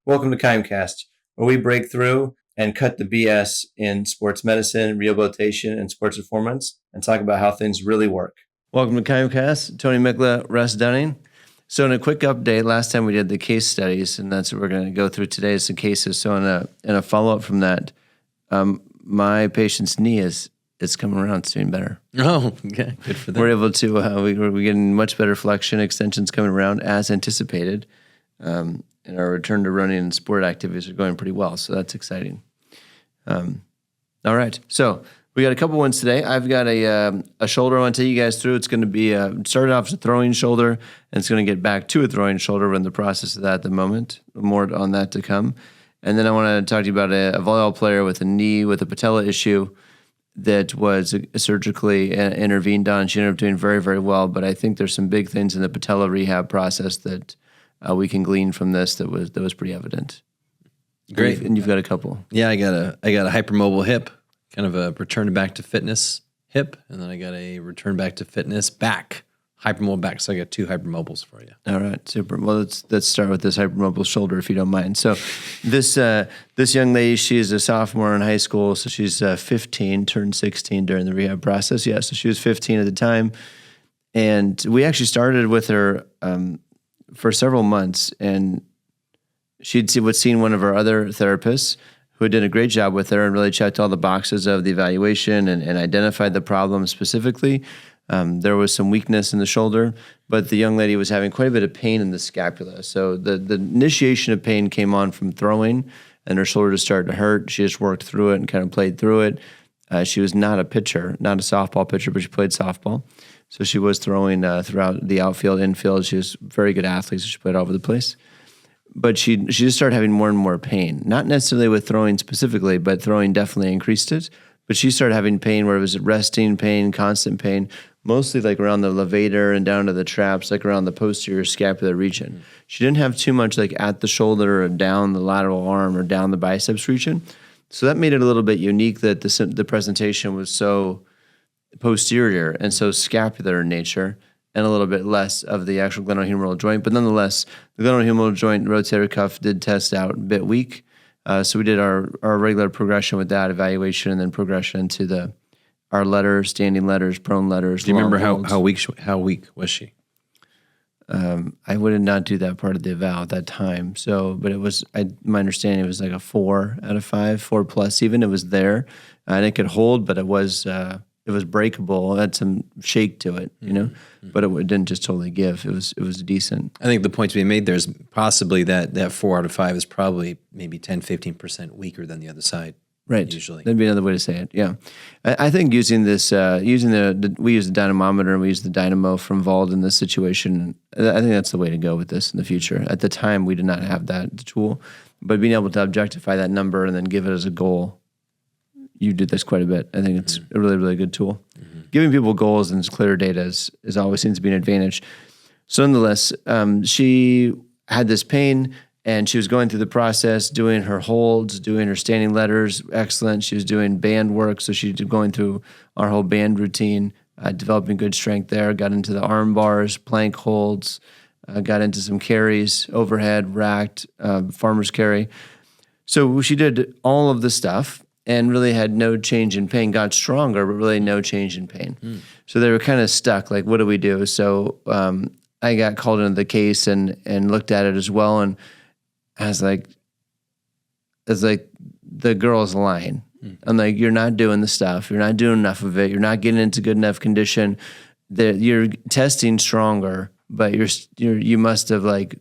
Welcome to KIMEcast, where we break through and cut the BS in sports medicine, rehabilitation, and sports performance, and talk about how things really work. Welcome to KIMEcast. Tony Russ Dunning. So in a quick update, last time we did the case studies, and that's what we're going to go through today is the cases. So in a follow-up from that, my patient's knee is coming around. It's doing better. Oh, okay. Good for them. We're able to, we're getting much better flexion, extensions coming around as anticipated. And our return to running and sport activities are going pretty well, so that's exciting. All right, so we got a couple ones today. I've got a shoulder I want to take you guys through. It's going to be started off as a throwing shoulder, and it's going to get back to a throwing shoulder. We're in the process of that at the moment. More on that to come. And then I want to talk to you about a volleyball player with a knee with a patella issue that was surgically intervened on. She ended up doing very, very well, but I think there's some big things in the patella rehab process that we can glean from this that was pretty evident. Great. And you've got a couple. Yeah, I got a hypermobile hip, kind of a return back to fitness hip, and then I got a return back to fitness back, hypermobile back. So I got two hypermobiles for you. All right, super. Well, let's start with this hypermobile shoulder, if you don't mind. So this young lady, she's a sophomore in high school, so she's 15, turned 16 during the rehab process. Yeah, so she was 15 at the time, and we actually started with her for several months, and she'd seen one of our other therapists who did a great job with her and really checked all the boxes of the evaluation and identified the problem specifically. There was some weakness in the shoulder, but the young lady was having quite a bit of pain in the scapula. So the initiation of pain came on from throwing, and her shoulder just started to hurt. She just worked through it and kind of played through it. She was not a pitcher, not a softball pitcher, but she played softball. So she was throwing throughout the outfield, infield. She was a very good athlete, so she played all over the place. But she just started having more and more pain. Not necessarily with throwing specifically, but throwing definitely increased it. But she started having pain where it was resting pain, constant pain, mostly like around the levator and down to the traps, like around the posterior scapular region. Mm-hmm. She didn't have too much like at the shoulder or down the lateral arm or down the biceps region. So that made it a little bit unique that the presentation was so posterior and so scapular in nature and a little bit less of the actual glenohumeral joint. But nonetheless, the glenohumeral joint rotator cuff did test out a bit weak. So we did our regular progression with that evaluation and then progression to our letters, standing letters, prone letters. Do you remember how weak was she? I would not do that part of the eval at that time. So, but it was, my understanding, it was like a 4 out of 5, 4+ even. It was there, and it could hold, but it was breakable. It had some shake to it, you know, mm-hmm. But it didn't just totally give. It was decent. I think the point to be made there is possibly that 4 out of 5 is probably maybe 10-15% weaker than the other side. Right. Usually. That'd be another way to say it. Yeah. I think using this, we use the dynamometer and we use the dynamo from Vault in this situation. I think that's the way to go with this in the future. At the time, we did not have that tool, but being able to objectify that number and then give it as a goal, you did this quite a bit. I think it's a really, really good tool. Mm-hmm. Giving people goals and clear data is always seems to be an advantage. So nonetheless, she had this pain, and she was going through the process, doing her holds, doing her standing letters, excellent. She was doing band work, so she's going through our whole band routine, developing good strength there, got into the arm bars, plank holds, got into some carries, overhead, racked, farmer's carry. So she did all of the stuff and really had no change in pain, got stronger, but really no change in pain. Mm. So they were kind of stuck, like, what do we do? So I got called into the case and looked at it as well, and I was like, the girl's lying. I'm like, you're not doing the stuff. You're not doing enough of it. You're not getting into good enough condition. You're testing stronger, but you must have like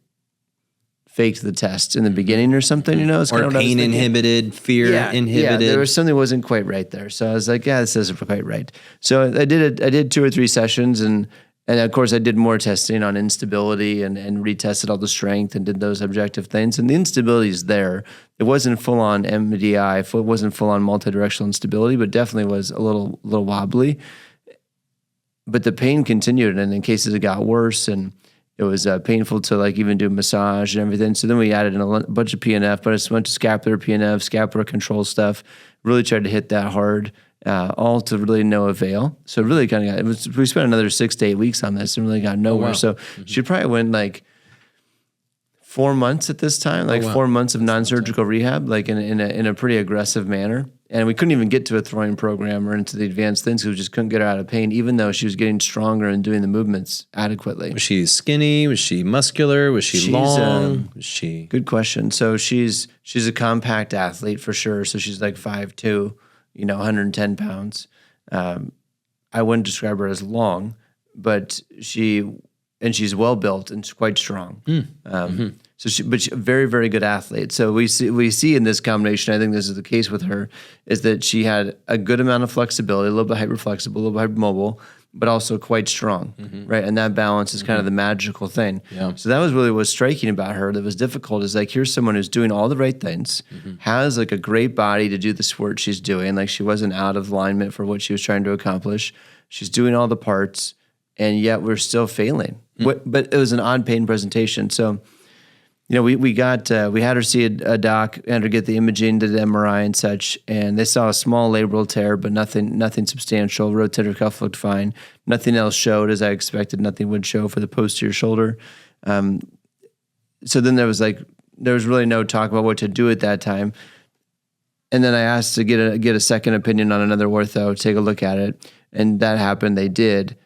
faked the test in the beginning or something, you know? It's or pain inhibited, fear inhibited. Yeah, there was something wasn't quite right there. So I was like, this isn't quite right. So I did 2 or 3 sessions and of course, I did more testing on instability and retested all the strength and did those objective things. And the instability is there. It wasn't full-on MDI. It wasn't full-on multidirectional instability, but definitely was a little wobbly. But the pain continued, and in cases it got worse, and it was painful to like even do massage and everything. So then we added in a bunch of PNF, but I just went to scapular PNF, scapular control stuff, really tried to hit that hard. All to really no avail. So really kind of we spent another 6 to 8 weeks on this and really got nowhere. Oh, wow. So she probably went like 4 months at this time, like wow. 4 months of non-surgical rehab, like in a pretty aggressive manner. And we couldn't even get to a throwing program or into the advanced things because we just couldn't get her out of pain, even though she was getting stronger and doing the movements adequately. Was she skinny? Was she muscular? Was she long? Was she? Good question. So she's a compact athlete for sure. So she's like 5'2", 110 pounds. I wouldn't describe her as long, but she's well built and quite strong. But she's a very, very good athlete. So we see in this combination, I think this is the case with her, is that she had a good amount of flexibility, a little bit hyperflexible, a little bit hypermobile, but also quite strong, right? And that balance is kind of the magical thing. Yeah. So that was really what was striking about her that was difficult is like, here's someone who's doing all the right things, has like a great body to do the sport she's doing. Like she wasn't out of alignment for what she was trying to accomplish. She's doing all the parts, and yet we're still failing. But it was an odd pain presentation. So, we had her see a doc and her get the imaging, did the MRI and such, and they saw a small labral tear, but nothing substantial. Rotator cuff looked fine. Nothing else showed as I expected. Nothing would show for the posterior shoulder. So then there was really no talk about what to do at that time. And then I asked to get a second opinion on another ortho, take a look at it, and that happened. They did.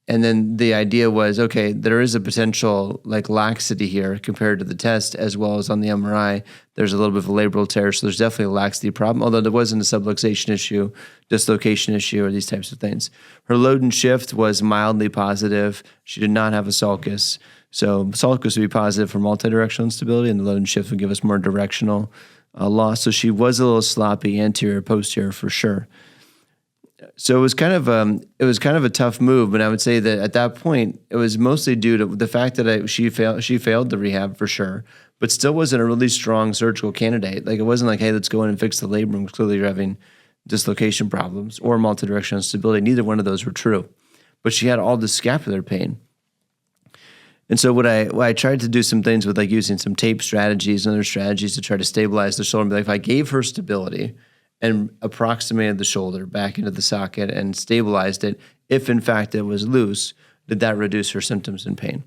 And then the idea was, okay, there is a potential like laxity here compared to the test, as well as on the MRI. There's a little bit of a labral tear, so there's definitely a laxity problem, although there wasn't a subluxation issue, dislocation issue, or these types of things. Her load and shift was mildly positive. She did not have a sulcus. So sulcus would be positive for multidirectional instability, and the load and shift would give us more directional loss. So she was a little sloppy, anterior, posterior for sure. So it was kind of a tough move, but I would say that at that point it was mostly due to the fact that she failed the rehab for sure, but still wasn't a really strong surgical candidate. Like it wasn't like, hey, let's go in and fix the labrum. Clearly, you're having dislocation problems or multidirectional instability. Neither one of those were true, but she had all the scapular pain. And so what I tried to do some things with like using some tape strategies and other strategies to try to stabilize the shoulder. Like if I gave her stability and approximated the shoulder back into the socket and stabilized it, if in fact it was loose, did that reduce her symptoms and pain?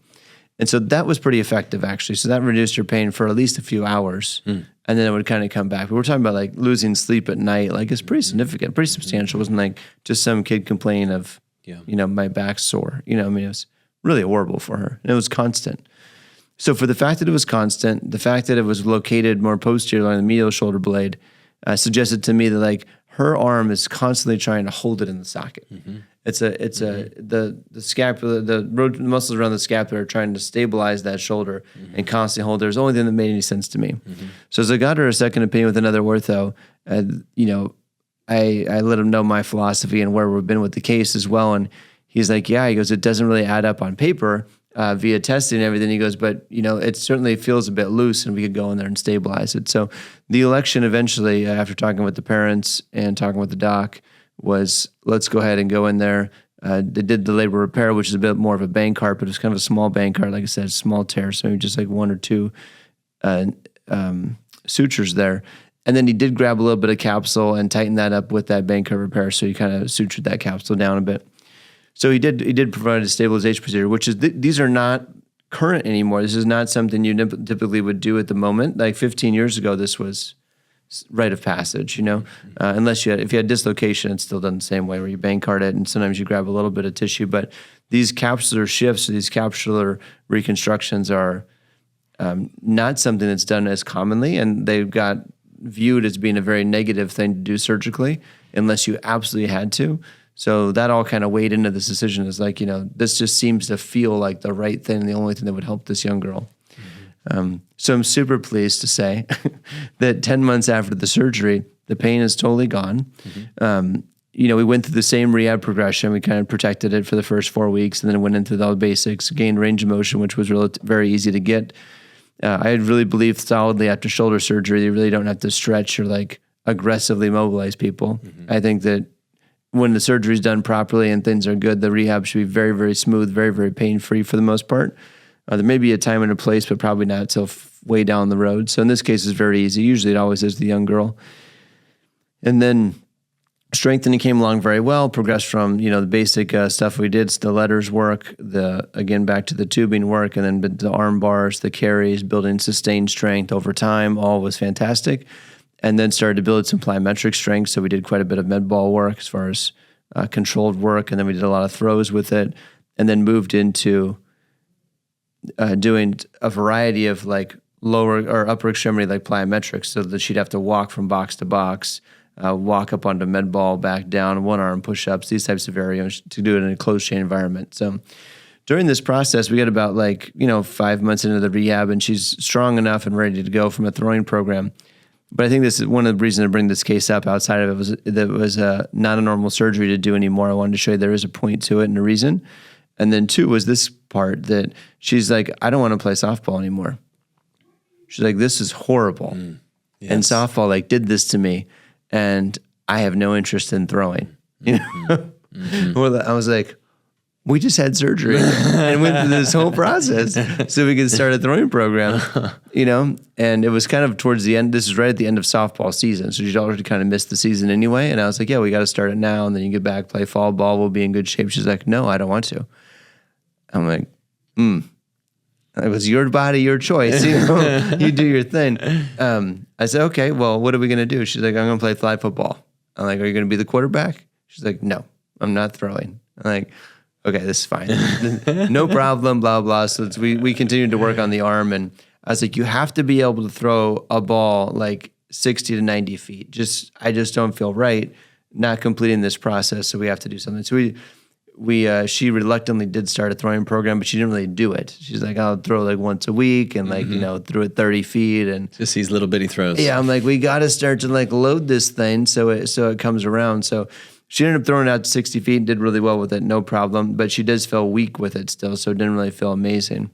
And so that was pretty effective actually. So that reduced her pain for at least a few hours, and then it would kind of come back. But we're talking about like losing sleep at night. Like it's pretty significant, pretty substantial. It wasn't like just some kid complaining of, my back's sore. It was really horrible for her, and it was constant. So for the fact that it was constant, the fact that it was located more posterior on the medial shoulder blade, suggested to me that like her arm is constantly trying to hold it in the socket. The scapula, the muscles around the scapula are trying to stabilize that shoulder and constantly hold it. It was the only thing that made any sense to me. So as I got her a second opinion with another ortho, I let him know my philosophy and where we've been with the case as well. And he's like, yeah, he goes, it doesn't really add up on paper via testing and everything. He goes, but it certainly feels a bit loose and we could go in there and stabilize it. So the election eventually, after talking with the parents and talking with the doc, was let's go ahead and go in there. They did the labral repair, which is a bit more of a Bankart, but it was kind of a small Bankart. Like I said, small tear, so maybe just like one or two sutures there. And then he did grab a little bit of capsule and tighten that up with that Bankart repair. So he kind of sutured that capsule down a bit. So he did provide a stabilization procedure, which is these are not current anymore. This is not something you typically would do at the moment. Like 15 years ago, this was rite of passage, unless if you had dislocation, it's still done the same way where you Bankart it and sometimes you grab a little bit of tissue. But these capsular shifts, these capsular reconstructions are not something that's done as commonly, and they've got viewed as being a very negative thing to do surgically unless you absolutely had to. So that all kind of weighed into this decision as like, this just seems to feel like the right thing, the only thing that would help this young girl. So I'm super pleased to say that 10 months after the surgery, the pain is totally gone. We went through the same rehab progression. We kind of protected it for the first 4 weeks, and then it went into all the basics, gained range of motion, which was very easy to get. I really believed solidly after shoulder surgery, you really don't have to stretch or like aggressively mobilize people. I think that when the surgery is done properly and things are good, the rehab should be very, very smooth, very, very pain-free for the most part. There may be a time and a place, but probably not until way down the road. So in this case, it's very easy. Usually it always is the young girl. And then strengthening came along very well, progressed from, the basic stuff we did, the letters work, again, back to the tubing work, and then the arm bars, the carries, building sustained strength over time, all was fantastic. And then started to build some plyometric strength. So we did quite a bit of med ball work as far as controlled work. And then we did a lot of throws with it, and then moved into doing a variety of like lower or upper extremity, like plyometrics, so that she'd have to walk from box to box, walk up onto med ball, back down, one arm push-ups, these types of variations to do it in a closed chain environment. So during this process, we got about 5 months into the rehab, and she's strong enough and ready to go from a throwing program. But I think this is one of the reasons to bring this case up outside of it was that it was not a normal surgery to do anymore. I wanted to show you there is a point to it and a reason. And then 2 was this part that she's like, I don't want to play softball anymore. She's like, this is horrible. Yes. And softball did this to me. And I have no interest in throwing. Well, I was like, we just had surgery and went through this whole process so we could start a throwing program, and it was kind of towards the end. This is right at the end of softball season. So she'd already kind of missed the season anyway. And I was like, yeah, we got to start it now. And then you get back, play fall ball. We'll be in good shape. She's like, no, I don't want to. I'm like, It was your body, your choice. You do your thing. I said, okay, well, what are we going to do? She's like, I'm going to play flag football. I'm like, are you going to be the quarterback? She's like, no, I'm not throwing. I'm like, okay, this is fine. No problem, blah, blah. So we continued to work on the arm. And I was like, you have to be able to throw a ball 60 to 90 feet. I just don't feel right not completing this process. So we have to do something. So she reluctantly did start a throwing program, but she didn't really do it. She's like, I'll throw once a week and threw it 30 feet and just these little bitty throws. Yeah, I'm like, we got to start to load this thing so it comes around. So she ended up throwing it out to 60 feet and did really well with it, no problem. But she does feel weak with it still, so it didn't really feel amazing.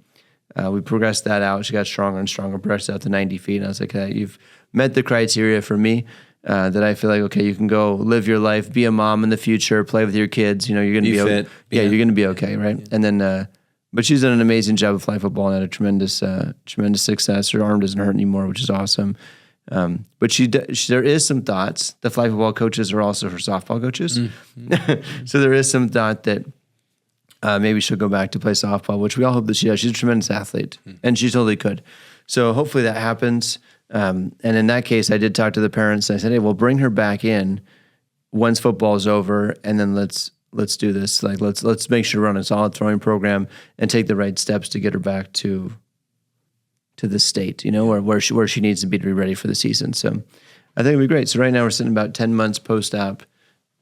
We progressed that out. She got stronger and stronger, progressed out to 90 feet. And I was like, hey, you've met the criteria for me. That I feel like, okay, you can go live your life, be a mom in the future, play with your kids. You're going to be fit. You're going to be okay, right? Yeah. And then, but she's done an amazing job of flag football and had a tremendous success. Her arm doesn't hurt anymore, which is awesome. But there is some thoughts. The flag football coaches are also her softball coaches, so there is some thought that maybe she'll go back to play softball, which we all hope that she does. She's a tremendous athlete, and she totally could. So hopefully that happens. And in that case, I did talk to the parents. And I said, hey, we'll bring her back in once football's over, and then let's do this. Let's make sure we're on a solid throwing program and take the right steps to get her back to the state, where she needs to be ready for the season. So I think it'll be great. So right now we're sitting about 10 months post-op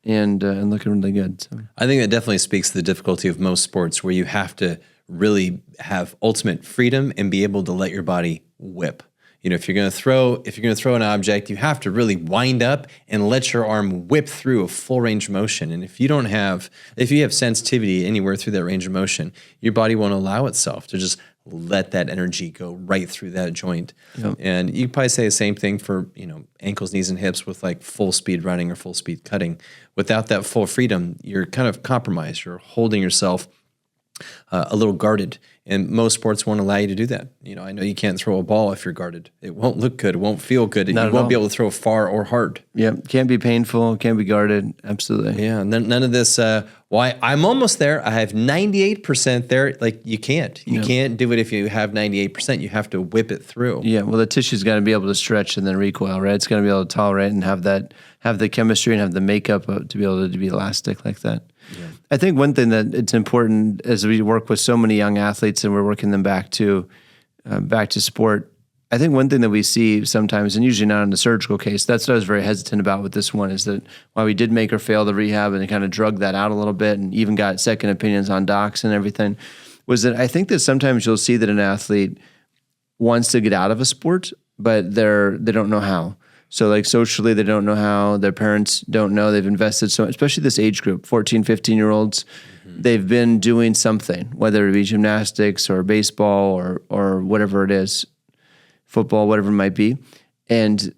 and looking really good. So I think that definitely speaks to the difficulty of most sports, where you have to really have ultimate freedom and be able to let your body whip. If you're going to throw an object, you have to really wind up and let your arm whip through a full range of motion. And if you have sensitivity anywhere through that range of motion, your body won't allow itself to just let that energy go right through that joint. Yep. And you probably say the same thing for, ankles, knees, and hips with full speed running or full speed cutting. Without that full freedom, you're kind of compromised. You're holding yourself a little guarded. And most sports won't allow you to do that. I know you can't throw a ball if you're guarded. It won't look good. It won't feel good. You won't be able to throw far or hard. Yeah, can't be painful. Can't be guarded. Absolutely. Yeah, none of this. I'm almost there. I have 98% there. You can't. You can't do it if you have 98%. You have to whip it through. Yeah. Well, the tissue's got to be able to stretch and then recoil, right? It's got to be able to tolerate and have the chemistry and have the makeup to be able to be elastic like that. Yeah. I think one thing that it's important as we work with so many young athletes and we're working them back to sport. I think one thing that we see sometimes, and usually not in the surgical case, that's what I was very hesitant about with this one, is that while we did make her fail the rehab and kind of drug that out a little bit and even got second opinions on docs and everything, was that I think that sometimes you'll see that an athlete wants to get out of a sport, but they don't know how. So socially, they don't know how. Their parents don't know. They've invested so much, especially this age group, 14, 15-year-olds. Mm-hmm. They've been doing something, whether it be gymnastics or baseball or whatever it is, football, whatever it might be. And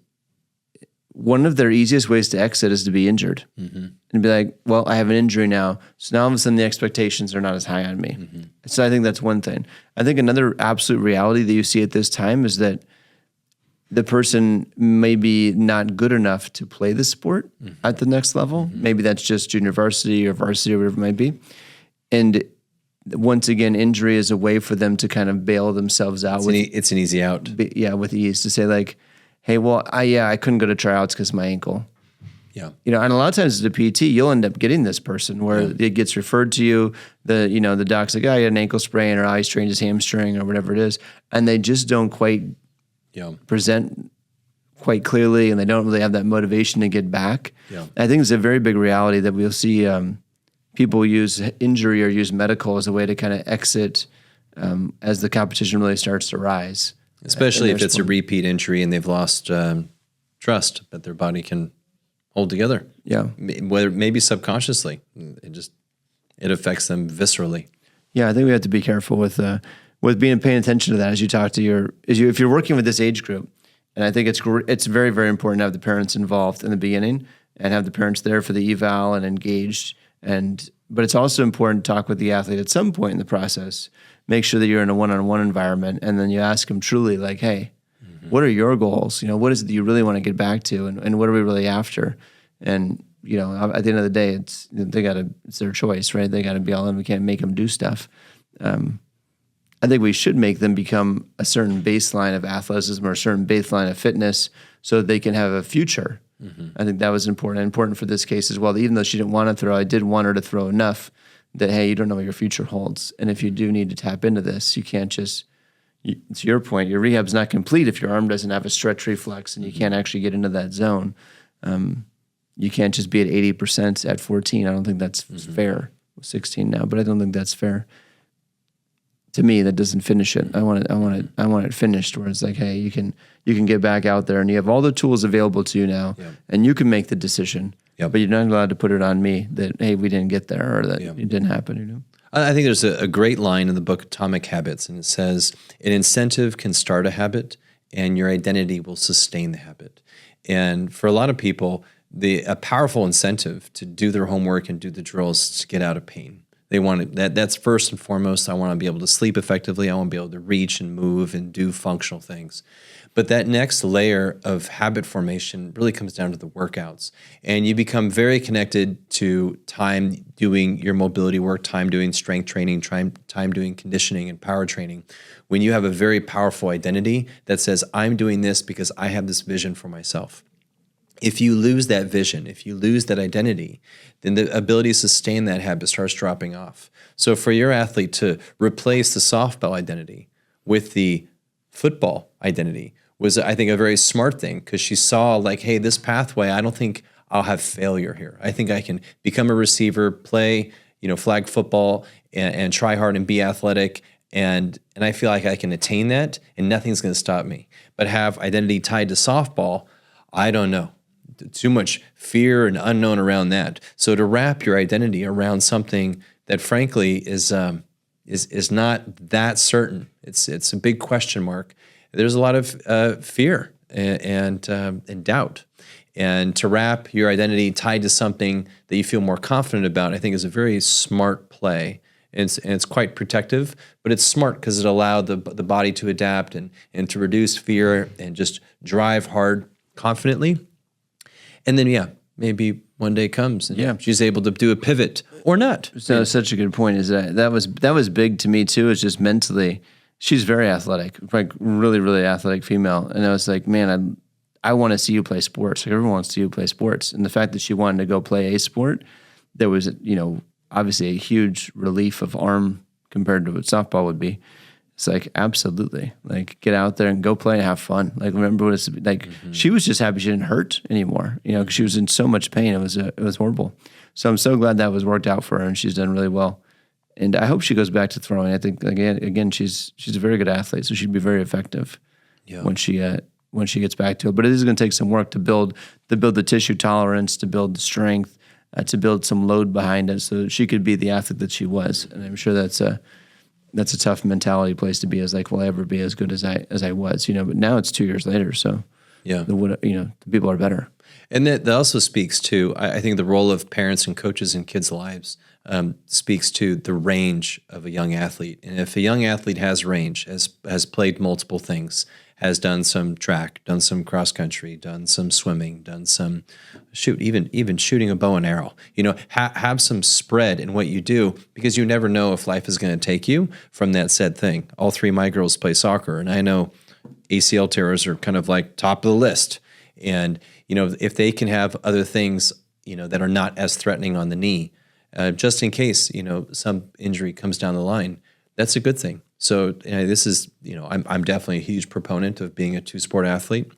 one of their easiest ways to exit is to be injured and be like, well, I have an injury now. So now all of a sudden the expectations are not as high on me. Mm-hmm. So I think that's one thing. I think another absolute reality that you see at this time is that the person may be not good enough to play the sport at the next level. Maybe that's just junior varsity or varsity or whatever it might be. And once again, injury is a way for them to kind of bail themselves out. It's an easy out. With ease, to say like, hey, well, I couldn't go to tryouts because of my ankle. Yeah. And a lot of times as a PT, you'll end up getting this person where it gets referred to you. The doc's like, oh, he had an ankle sprain, or he strained his hamstring, or whatever it is. And they just don't quite present quite clearly, and they don't really have that motivation to get back. Yeah. I think it's a very big reality that we'll see people use injury or use medical as a way to kind of exit as the competition really starts to rise. Especially if it's a repeat injury and they've lost trust that their body can hold together. Yeah. Whether maybe subconsciously, it affects them viscerally. Yeah, I think we have to be careful with paying attention to that as you talk to if you're working with this age group. And I think it's very, very important to have the parents involved in the beginning and have the parents there for the eval and engaged. But it's also important to talk with the athlete at some point in the process. Make sure that you're in a one-on-one environment, and then you ask them truly, like, hey, what are your goals? What is it that you really want to get back to, and what are we really after? And at the end of the day, it's their choice, right? They got to be all in. We can't make them do stuff. I think we should make them become a certain baseline of athleticism or a certain baseline of fitness so that they can have a future. I think that was important for this case as well. Even though she didn't want to throw, I did want her to throw enough that, hey, you don't know what your future holds. And if you do need to tap into this, you can't just, to your point, your rehab's not complete if your arm doesn't have a stretch reflex and you can't actually get into that zone. You can't just be at 80% at 14. I don't think that's fair. 16 now, but I don't think that's fair. To me, that doesn't finish it. I want it finished where it's like, hey, you can get back out there and you have all the tools available to you now, and you can make the decision. But you're not allowed to put it on me that, hey, we didn't get there, or that it didn't happen. I think there's a great line in the book Atomic Habits, and it says, an incentive can start a habit, and your identity will sustain the habit. And for a lot of people, a powerful incentive to do their homework and do the drills is to get out of pain. They want that's first and foremost. I want to be able to sleep effectively. I want to be able to reach and move and do functional things. But that next layer of habit formation really comes down to the workouts. And you become very connected to time doing your mobility work, time doing strength training, time doing conditioning and power training. When you have a very powerful identity that says, I'm doing this because I have this vision for myself. If you lose that vision, if you lose that identity, then the ability to sustain that habit starts dropping off. So for your athlete to replace the softball identity with the football identity was, I think, a very smart thing, because she saw like, hey, this pathway, I don't think I'll have failure here. I think I can become a receiver, play, flag football, and try hard and be athletic. And I feel like I can attain that, and nothing's going to stop me. But have identity tied to softball, I don't know. Too much fear and unknown around that. So to wrap your identity around something that frankly is not that certain, it's a big question mark. There's a lot of fear and doubt. And to wrap your identity tied to something that you feel more confident about, I think is a very smart play. And it's quite protective, but it's smart because it allowed the body to adapt and to reduce fear and just drive hard confidently. And then, maybe one day comes and she's able to do a pivot or not. So such a good point is that was big to me too. Is just mentally, she's very athletic, like really, really athletic female. And I was like, man, I want to see you play sports. Like, everyone wants to see you play sports. And the fact that she wanted to go play a sport, there was, obviously a huge relief of arm compared to what softball would be. It's like, absolutely. Like, get out there and go play and have fun. Like, remember what it's like. She was just happy she didn't hurt anymore, because she was in so much pain. It was horrible. So I'm so glad that was worked out for her, and she's done really well. And I hope she goes back to throwing. I think again, she's a very good athlete, so she'd be very effective when she gets back to it. But it is going to take some work to build the tissue tolerance, to build the strength, to build some load behind it, so that she could be the athlete that she was. And I'm sure that's a tough mentality place to be, as like, will I ever be as good as I was, but now it's 2 years later. So the people are better. And that also speaks to, I think, the role of parents and coaches in kids' lives. speaks to the range of a young athlete. And if a young athlete has range, has played multiple things, has done some track, done some cross country, done some swimming, done some even shooting a bow and arrow, have some spread in what you do, because you never know if life is going to take you from that said thing. All three of my girls play soccer, and I know ACL tears are kind of like top of the list. And, if they can have other things, that are not as threatening on the knee, just in case, some injury comes down the line, that's a good thing. So this is, I'm definitely a huge proponent of being a two-sport athlete.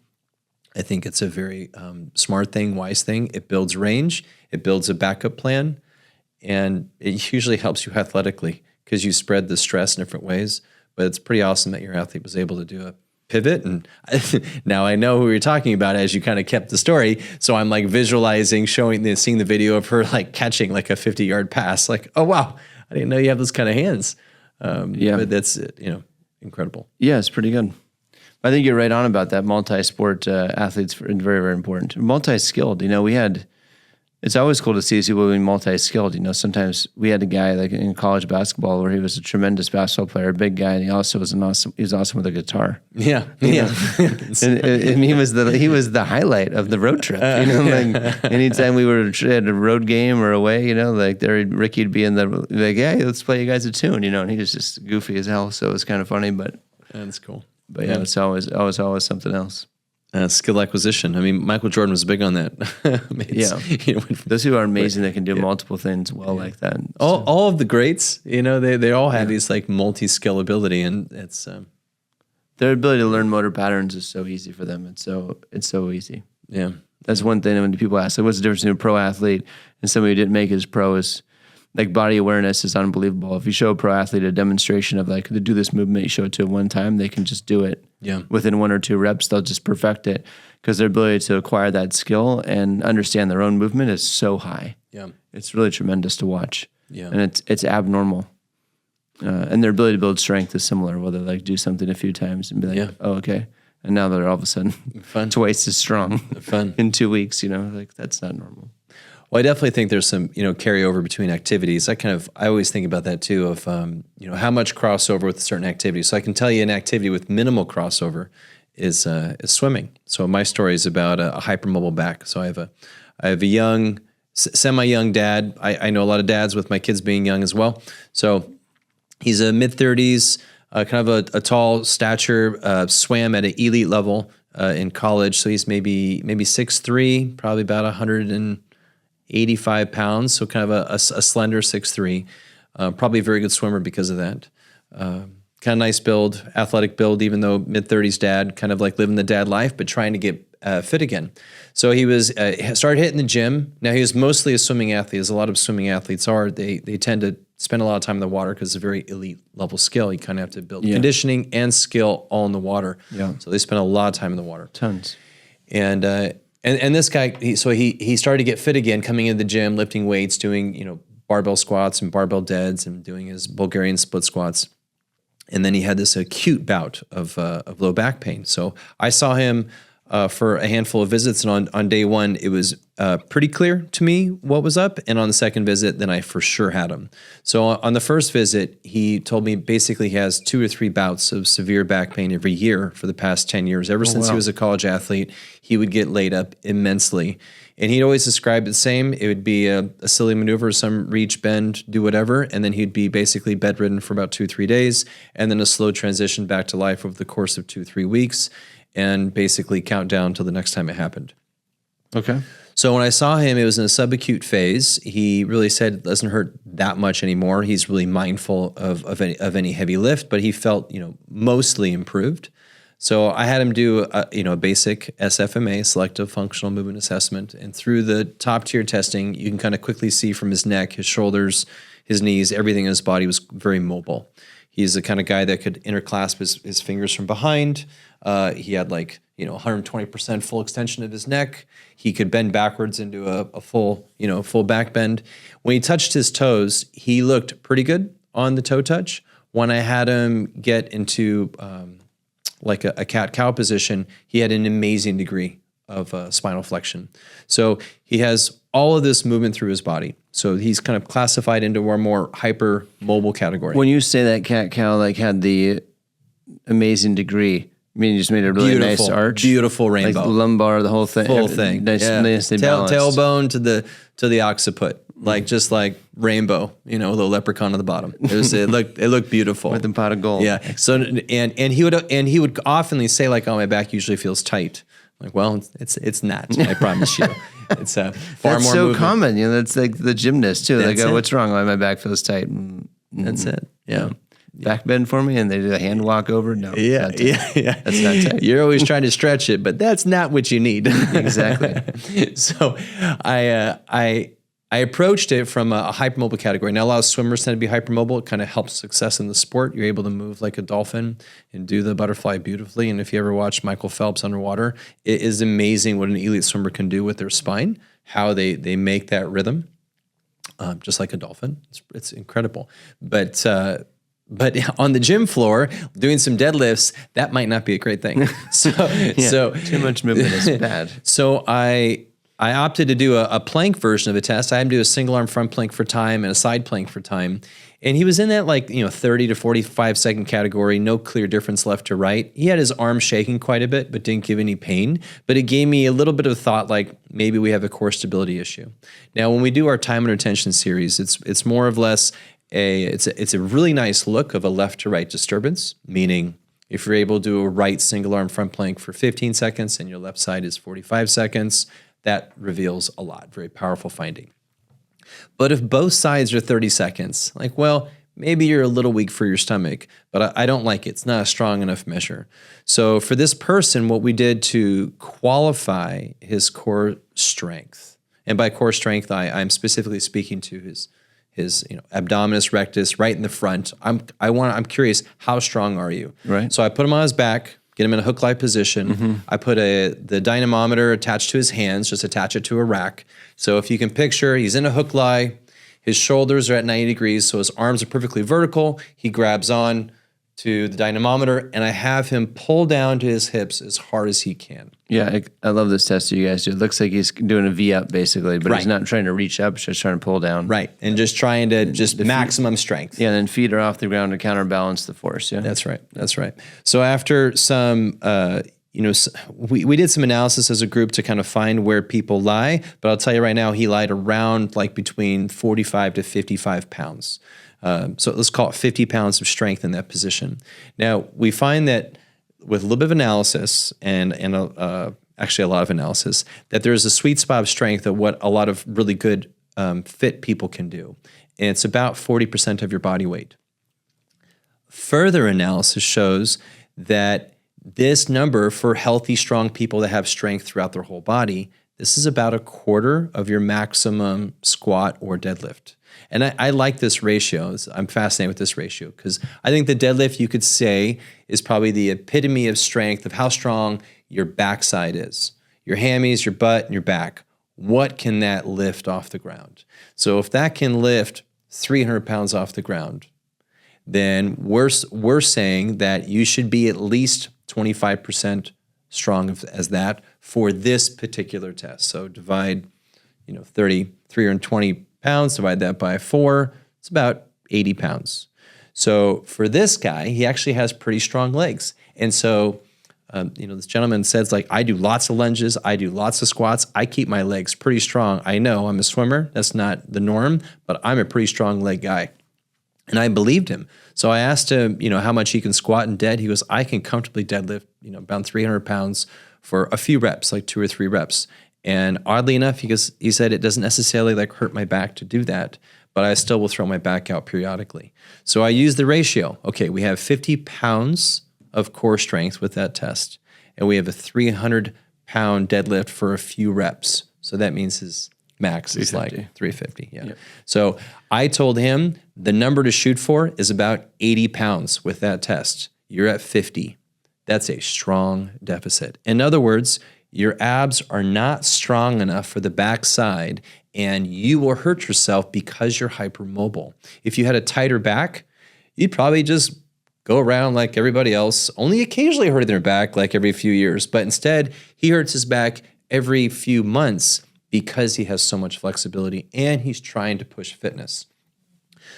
I think it's a very smart thing, wise thing. It builds range. It builds a backup plan. And it usually helps you athletically because you spread the stress in different ways. But it's pretty awesome that your athlete was able to do a pivot. And now I know who you're talking about as you kind of kept the story. So I'm like visualizing, seeing the video of her like catching like a 50-yard pass. Like, oh, wow, I didn't know you have those kind of hands. But that's, incredible. Yeah, it's pretty good. I think you're right on about that. Multi-sport athletes are very, very important. Multi-skilled, it's always cool to see people being multi-skilled. Sometimes we had a guy like in college basketball where he was a tremendous basketball player, a big guy, and he also was awesome with a guitar. Yeah. and he was the highlight of the road trip. Like anytime we had a road game or away, like Ricky'd be in like, hey, let's play you guys a tune, and he was just goofy as hell. So it was kind of funny, but that's cool. But it's always something else. Skill acquisition. I mean, Michael Jordan was big on that. Those who are amazing that can do multiple things well like that. All of the greats, they all have these like multi-skill ability, and it's their ability to learn motor patterns is so easy for them. It's so easy. Yeah, that's one thing when people ask, like, what's the difference between a pro athlete and somebody who didn't make it as pro? Is like body awareness is unbelievable. If you show a pro athlete a demonstration of like to do this movement, you show it to them one time, they can just do it. Yeah. Within 1 or 2 reps, they'll just perfect it because their ability to acquire that skill and understand their own movement is so high. Yeah. It's really tremendous to watch. Yeah. And it's abnormal. And their ability to build strength is similar, where they like do something a few times and be like, oh, okay. And now they're all of a sudden twice as strong in 2 weeks, like that's not normal. Well, I definitely think there's some, carryover between activities. I always think about that too of, how much crossover with certain activities. So I can tell you an activity with minimal crossover is swimming. So my story is about a hypermobile back. So I have a young, semi-young dad. I know a lot of dads with my kids being young as well. So he's a mid-30s, kind of a tall stature, swam at an elite level in college. So he's maybe 6'3", probably about 185 pounds, so kind of a slender 6'3", probably a very good swimmer because of that. Kind of nice build, athletic build, even though mid-30s dad, kind of like living the dad life, but trying to get fit again. So he was started hitting the gym. Now he was mostly a swimming athlete, as a lot of swimming athletes are. They tend to spend a lot of time in the water because it's a very elite level skill. You kind of have to build conditioning and skill all in the water. Yeah. So they spend a lot of time in the water. Tons. And this guy, he started to get fit again, coming into the gym, lifting weights, doing barbell squats and barbell deads, and doing his Bulgarian split squats. And then he had this acute bout of low back pain. So I saw him for a handful of visits, and on day one, it was pretty clear to me what was up. And on the second visit, then I for sure had him. So on the first visit, he told me basically he has 2 or 3 bouts of severe back pain every year for the past 10 years. Ever since he was a college athlete, he would get laid up immensely. And he'd always describe it the same. It would be a silly maneuver, some reach, bend, do whatever, and then he'd be basically bedridden for about 2-3 days, and then a slow transition back to life over the course of 2-3 weeks, and basically count down till the next time it happened. Okay. So when I saw him, it was in a subacute phase. He really said it doesn't hurt that much anymore. He's really mindful of any heavy lift, but he felt mostly improved. So I had him do a basic SFMA, selective functional movement assessment, and through the top tier testing, you can kind of quickly see from his neck, his shoulders, his knees, everything in his body was very mobile. He's the kind of guy that could interclasp his fingers from behind. He had 120% full extension of his neck. He could bend backwards into a full back bend. When he touched his toes, he looked pretty good on the toe touch. When I had him get into like a cat-cow position, he had an amazing degree of spinal flexion. So he has all of this movement through his body. So he's kind of classified into our more hypermobile category. When you say that cat-cow like had the amazing degree, I mean, you just made a really nice arch. Beautiful rainbow. Like lumbar, the whole thing. Full thing. Nice, nicely balanced. Tailbone to the occiput. Like just like rainbow, you know, the leprechaun on the bottom. It looked beautiful. With the pot of gold. Yeah. So and he would oftenly say like, "Oh, my back usually feels tight." I'm like, well, it's not. I promise you. It's far that's more so movement. common. You know, that's like the gymnast too. They go, "What's wrong? Why my back feels tight?" That's it. Yeah. Back bend for me, and they do a hand walk over. No, Yeah. that's not tight. You're always trying to stretch it, but that's not what you need. Exactly. So I approached it from a hypermobile category. Now, a lot of swimmers tend to be hypermobile. It kind of helps success in the sport. You're able to move like a dolphin and do the butterfly beautifully. And if you ever watch Michael Phelps underwater, it is amazing what an elite swimmer can do with their spine, how they make that rhythm, just like a dolphin. It's incredible. But on the gym floor, doing some deadlifts, that might not be a great thing. So too much movement is bad. So I opted to do a plank version of a test. I had him do a single arm front plank for time and a side plank for time. And he was in that 30 to 45 second category, no clear difference left to right. He had his arm shaking quite a bit, but didn't give any pain. But it gave me a little bit of thought like maybe we have a core stability issue. Now, when we do our time under tension series, it's more or less it's a really nice look of a left to right disturbance, meaning if you're able to do a right single arm front plank for 15 seconds and your left side is 45 seconds, that reveals a lot. Very powerful finding. But if both sides are 30 seconds, like, well, maybe you're a little weak for your stomach, but I don't like it. It's not a strong enough measure. So for this person, what we did to qualify his core strength, and by core strength, I'm specifically speaking to his abdominis rectus right in the front. I'm curious, how strong are you? Right. So I put him on his back, get him in a hook-like position. Mm-hmm. I put the dynamometer attached to his hands, just attach it to a rack. So if you can picture, he's in a hook lie, his shoulders are at 90 degrees, so his arms are perfectly vertical. He grabs on to the dynamometer, and I have him pull down to his hips as hard as he can. Yeah, I love this test you guys do. It looks like he's doing a V-up, basically, but he's not trying to reach up, he's just trying to pull down. Right, and just trying to maximum strength. Yeah, and then feet are off the ground to counterbalance the force, yeah? That's right. So after some, we did some analysis as a group to kind of find where people lie, but I'll tell you right now, he lied around like between 45 to 55 pounds. So let's call it 50 pounds of strength in that position. Now, we find that with a little bit of analysis and actually a lot of analysis, that there's a sweet spot of strength of what a lot of really good fit people can do. And it's about 40% of your body weight. Further analysis shows that this number for healthy, strong people that have strength throughout their whole body, this is about a quarter of your maximum squat or deadlift. And I like this ratio. I'm fascinated with this ratio because I think the deadlift, you could say, is probably the epitome of strength of how strong your backside is. Your hammies, your butt, and your back. What can that lift off the ground? So if that can lift 300 pounds off the ground, then we're saying that you should be at least 25% strong as that for this particular test. So divide, 320 pounds, divide that by 4, it's about 80 pounds. So for this guy, he actually has pretty strong legs. And so, this gentleman says, like, I do lots of lunges, I do lots of squats, I keep my legs pretty strong. I know I'm a swimmer, that's not the norm, but I'm a pretty strong leg guy. And I believed him. So I asked him, how much he can squat and dead. He goes, I can comfortably deadlift, about 300 pounds for a few reps, like 2 or 3 reps. And oddly enough, he said it doesn't necessarily hurt my back to do that, but I still will throw my back out periodically. So I use the ratio. Okay, we have 50 pounds of core strength with that test, and we have a 300-pound deadlift for a few reps. So that means his max is like 350. Yeah. Yep. So I told him the number to shoot for is about 80 pounds with that test. You're at 50. That's a strong deficit. In other words, your abs are not strong enough for the backside, and you will hurt yourself because you're hypermobile. If you had a tighter back, you'd probably just go around like everybody else, only occasionally hurting their back like every few years. But instead, he hurts his back every few months because he has so much flexibility and he's trying to push fitness.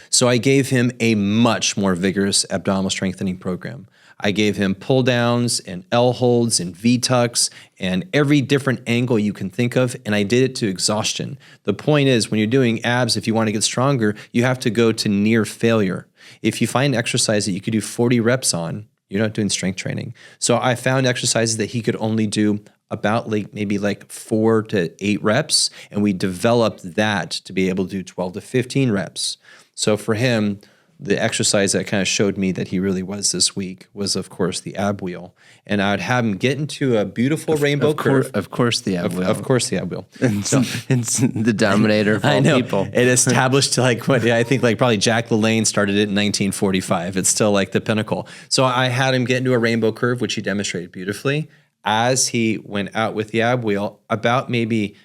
So I gave him a much more vigorous abdominal strengthening program. I gave him pull downs and L holds and V tucks and every different angle you can think of. And I did it to exhaustion. The point is, when you're doing abs, if you want to get stronger, you have to go to near failure. If you find exercise that you could do 40 reps on, you're not doing strength training. So I found exercises that he could only do about maybe 4 to 8 reps. And we developed that to be able to do 12 to 15 reps. So for him, the exercise that kind of showed me that he really was this week was, of course, the ab wheel. And I would have him get into a beautiful rainbow curve. Of course, the ab wheel. Of course, the ab wheel. So, it's the dominator of all people. It established I think probably Jack LaLanne started it in 1945. It's still like the pinnacle. So I had him get into a rainbow curve, which he demonstrated beautifully. As he went out with the ab wheel, about maybe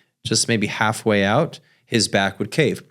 halfway out, his back would cave.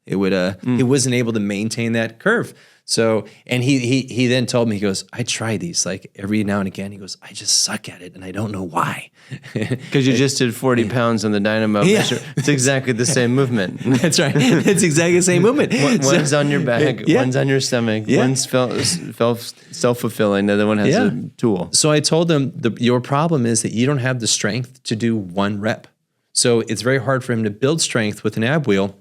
It would he wasn't able to maintain that curve. So, and he then told me, he goes, I try these every now and again. He goes, I just suck at it and I don't know why. Because you just did 40 pounds on the dynamo. Yeah. It's exactly the same movement. That's right. It's exactly the same movement. One's on your back, one's on your stomach, one's self-fulfilling, the other one has a tool. So I told him, your problem is that you don't have the strength to do 1 rep. So it's very hard for him to build strength with an ab wheel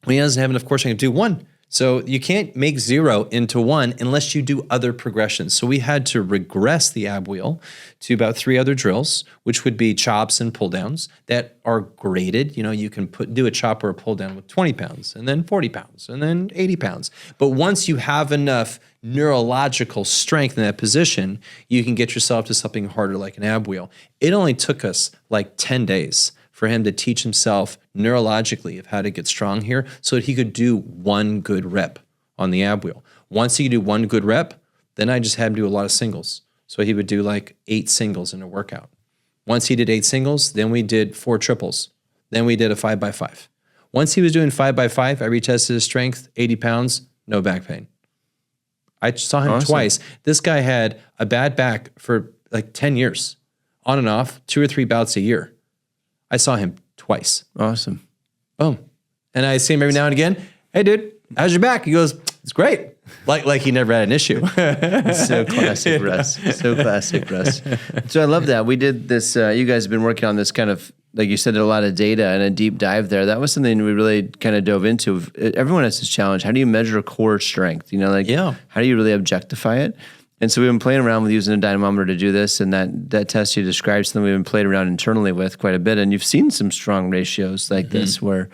when he doesn't have enough core strength to do 1. So you can't make 0 into 1 unless you do other progressions. So we had to regress the ab wheel to about 3 other drills, which would be chops and pull downs that are graded. You can do a chop or a pull down with 20 pounds and then 40 pounds and then 80 pounds. But once you have enough neurological strength in that position, you can get yourself to something harder like an ab wheel. It only took us 10 days for him to teach himself neurologically of how to get strong here so that he could do 1 good rep on the ab wheel. Once he could do 1 good rep, then I just had him do a lot of singles. So he would do 8 singles in a workout. Once he did 8 singles, then we did 4 triples. Then we did a 5x5. Once he was doing 5x5, I retested his strength, 80 pounds, no back pain. I saw him twice. This guy had a bad back for 10 years, on and off, 2 or 3 bouts a year. I saw him twice. Awesome. Boom. And I see him every now and again. Hey, dude, how's your back? He goes, it's great. Like he never had an issue. It's so classic Russ. So classic Russ. So I love that. We did this, you guys have been working on this kind of, like you said, a lot of data and a deep dive there. That was something we really kind of dove into. Everyone has this challenge. How do you measure core strength? How do you really objectify it? And so we've been playing around with using a dynamometer to do this, and that test you described something we've been playing around internally with quite a bit. And you've seen some strong ratios like this where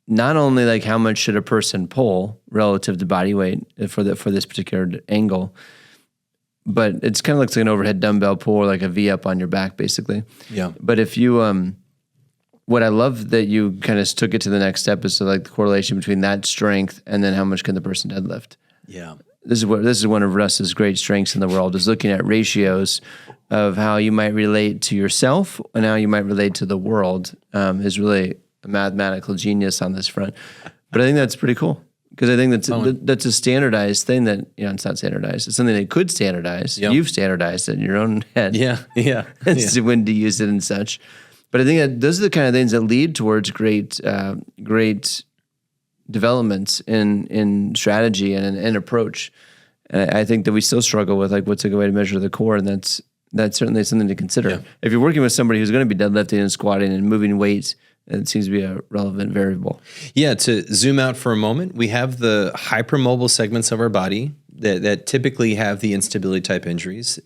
not only how much should a person pull relative to body weight for this particular angle, but it's kind of looks like an overhead dumbbell pull or a V up on your back, basically. Yeah. But if you, what I love that you kind of took it to the next step is the correlation between that strength and then how much can the person deadlift. Yeah. This is one of Russ's great strengths in the world, is looking at ratios of how you might relate to yourself and how you might relate to the world. Is really a mathematical genius on this front. But I think that's pretty cool because I think that's a standardized thing that, it's not standardized. It's something they could standardize. Yep. You've standardized it in your own head. Yeah. When to use it and such. But I think that those are the kind of things that lead towards great developments in strategy and in approach. And I think that we still struggle with what's a good way to measure the core, and that's certainly something to consider. Yeah. If you're working with somebody who's going to be deadlifting and squatting and moving weights, it seems to be a relevant variable. Yeah, to zoom out for a moment, we have the hypermobile segments of our body that typically have the instability type injuries,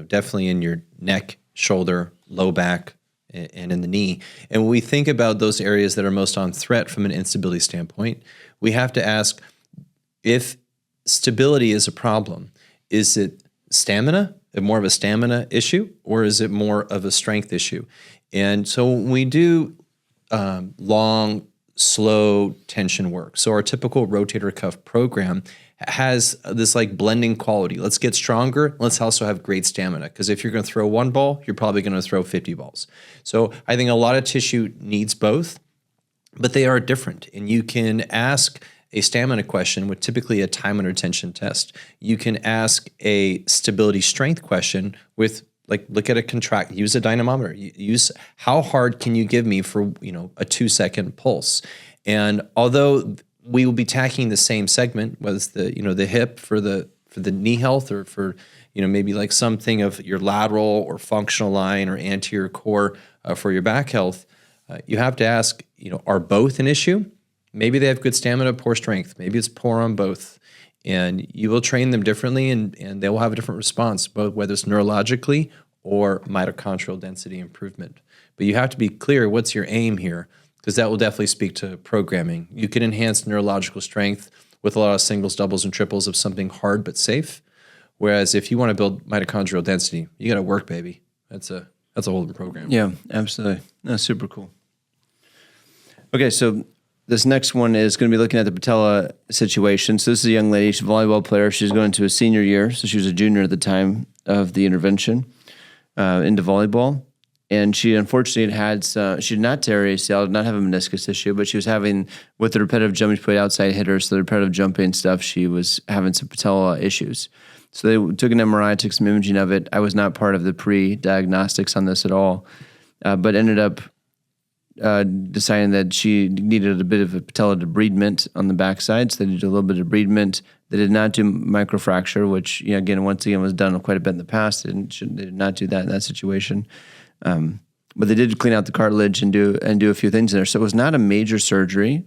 definitely in your neck, shoulder, low back, and in the knee. And when we think about those areas that are most on threat from an instability standpoint, we have to ask, if stability is a problem, is it stamina, more of a stamina issue, or is it more of a strength issue? And so when we do long, slow tension work, so our typical rotator cuff program has this blending quality. Let's get stronger. Let's also have great stamina. Because if you're going to throw 1 ball, you're probably going to throw 50 balls. So I think a lot of tissue needs both, but they are different. And you can ask a stamina question with typically a time under tension test. You can ask a stability strength question with Like look at use a dynamometer. Use how hard can you give me for, a 2-second pulse. And although we will be tacking the same segment, whether it's the hip for the knee health or for, maybe like something of your lateral or functional line or anterior core for your back health, you have to ask, are both an issue? Maybe they have good stamina, poor strength. Maybe it's poor on both. And you will train them differently and they will have a different response, both whether it's neurologically or mitochondrial density improvement. But you have to be clear what's your aim here, because that will definitely speak to programming. You can enhance neurological strength with a lot of singles, doubles, and triples of something hard but safe. Whereas if you want to build mitochondrial density, you got to work, baby. That's a whole different program. Yeah, absolutely. That's super cool. Okay, so this next one is going to be looking at the patella situation. So this is a young lady. She's a volleyball player. She's going to a senior year. So she was a junior at the time of the intervention into volleyball. And she unfortunately she did not tear her ACL, did not have a meniscus issue, but she was having, with the repetitive jumping, she played outside hitters, so the repetitive jumping stuff, she was having some patella issues. So they took an MRI, took some imaging of it. I was not part of the pre-diagnostics on this at all, but ended up deciding that she needed a bit of a patella debridement on the backside, so they did a little bit of debridement. They did not do microfracture, which, once again, was done quite a bit in the past. They did not do that in that situation. But they did clean out the cartilage and do a few things in there. So it was not a major surgery.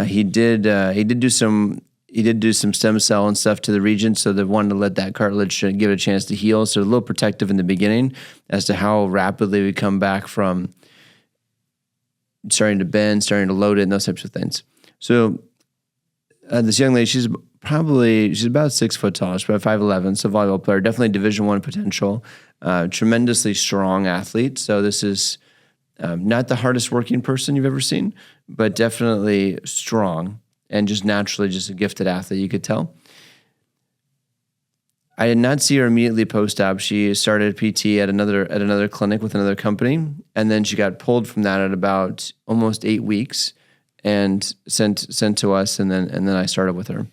He did do some stem cell and stuff to the region, so they wanted to let that cartilage give it a chance to heal. So a little protective in the beginning as to how rapidly we come back from starting to bend, starting to load it, and those types of things. So this young lady, she's about 6 foot tall. She's about 5'11", so volleyball player, definitely Division I potential, tremendously strong athlete. So this is not the hardest working person you've ever seen, but definitely strong and just naturally just a gifted athlete, you could tell. I did not see her immediately post-op. She started PT at another clinic with another company, and then she got pulled from that at about almost 8 weeks and sent to us, and then I started with her.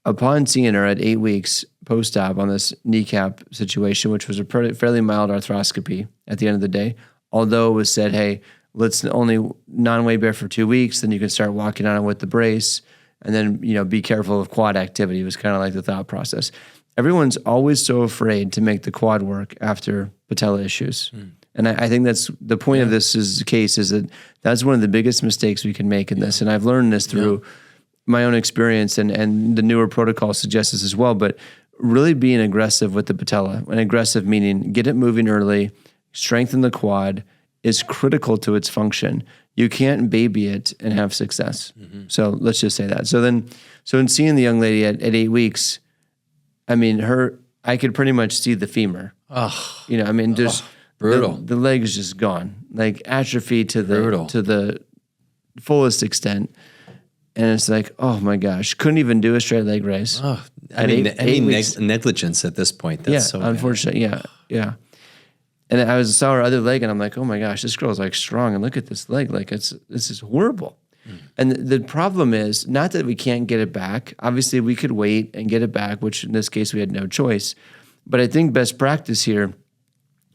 Upon seeing her at 8 weeks post-op on this kneecap situation, which was a fairly mild arthroscopy at the end of the day, although it was said, hey, let's only non-weight bear for 2 weeks, then you can start walking on it with the brace, and then be careful of quad activity. It was kind of like the thought process. Everyone's always so afraid to make the quad work after patella issues. And I think that's the point of this case is that that's one of the biggest mistakes we can make in this. And I've learned this through my own experience, and the newer protocol suggests this as well, but really being aggressive with the patella, and aggressive meaning get it moving early, strengthen the quad is critical to its function. You can't baby it and have success. So let's just say that. So in seeing the young lady at 8 weeks, I could pretty much see the femur. Just brutal. The leg is just gone, like atrophy to the fullest extent. And it's like, oh my gosh, couldn't even do a straight leg raise. Oh, negligence at this point. That's so unfortunately, yeah. And I saw her other leg, and I'm like, oh my gosh, this girl's like strong, and look at this leg, like this is horrible. And the problem is not that we can't get it back. Obviously, we could wait and get it back, which in this case we had no choice. But I think best practice here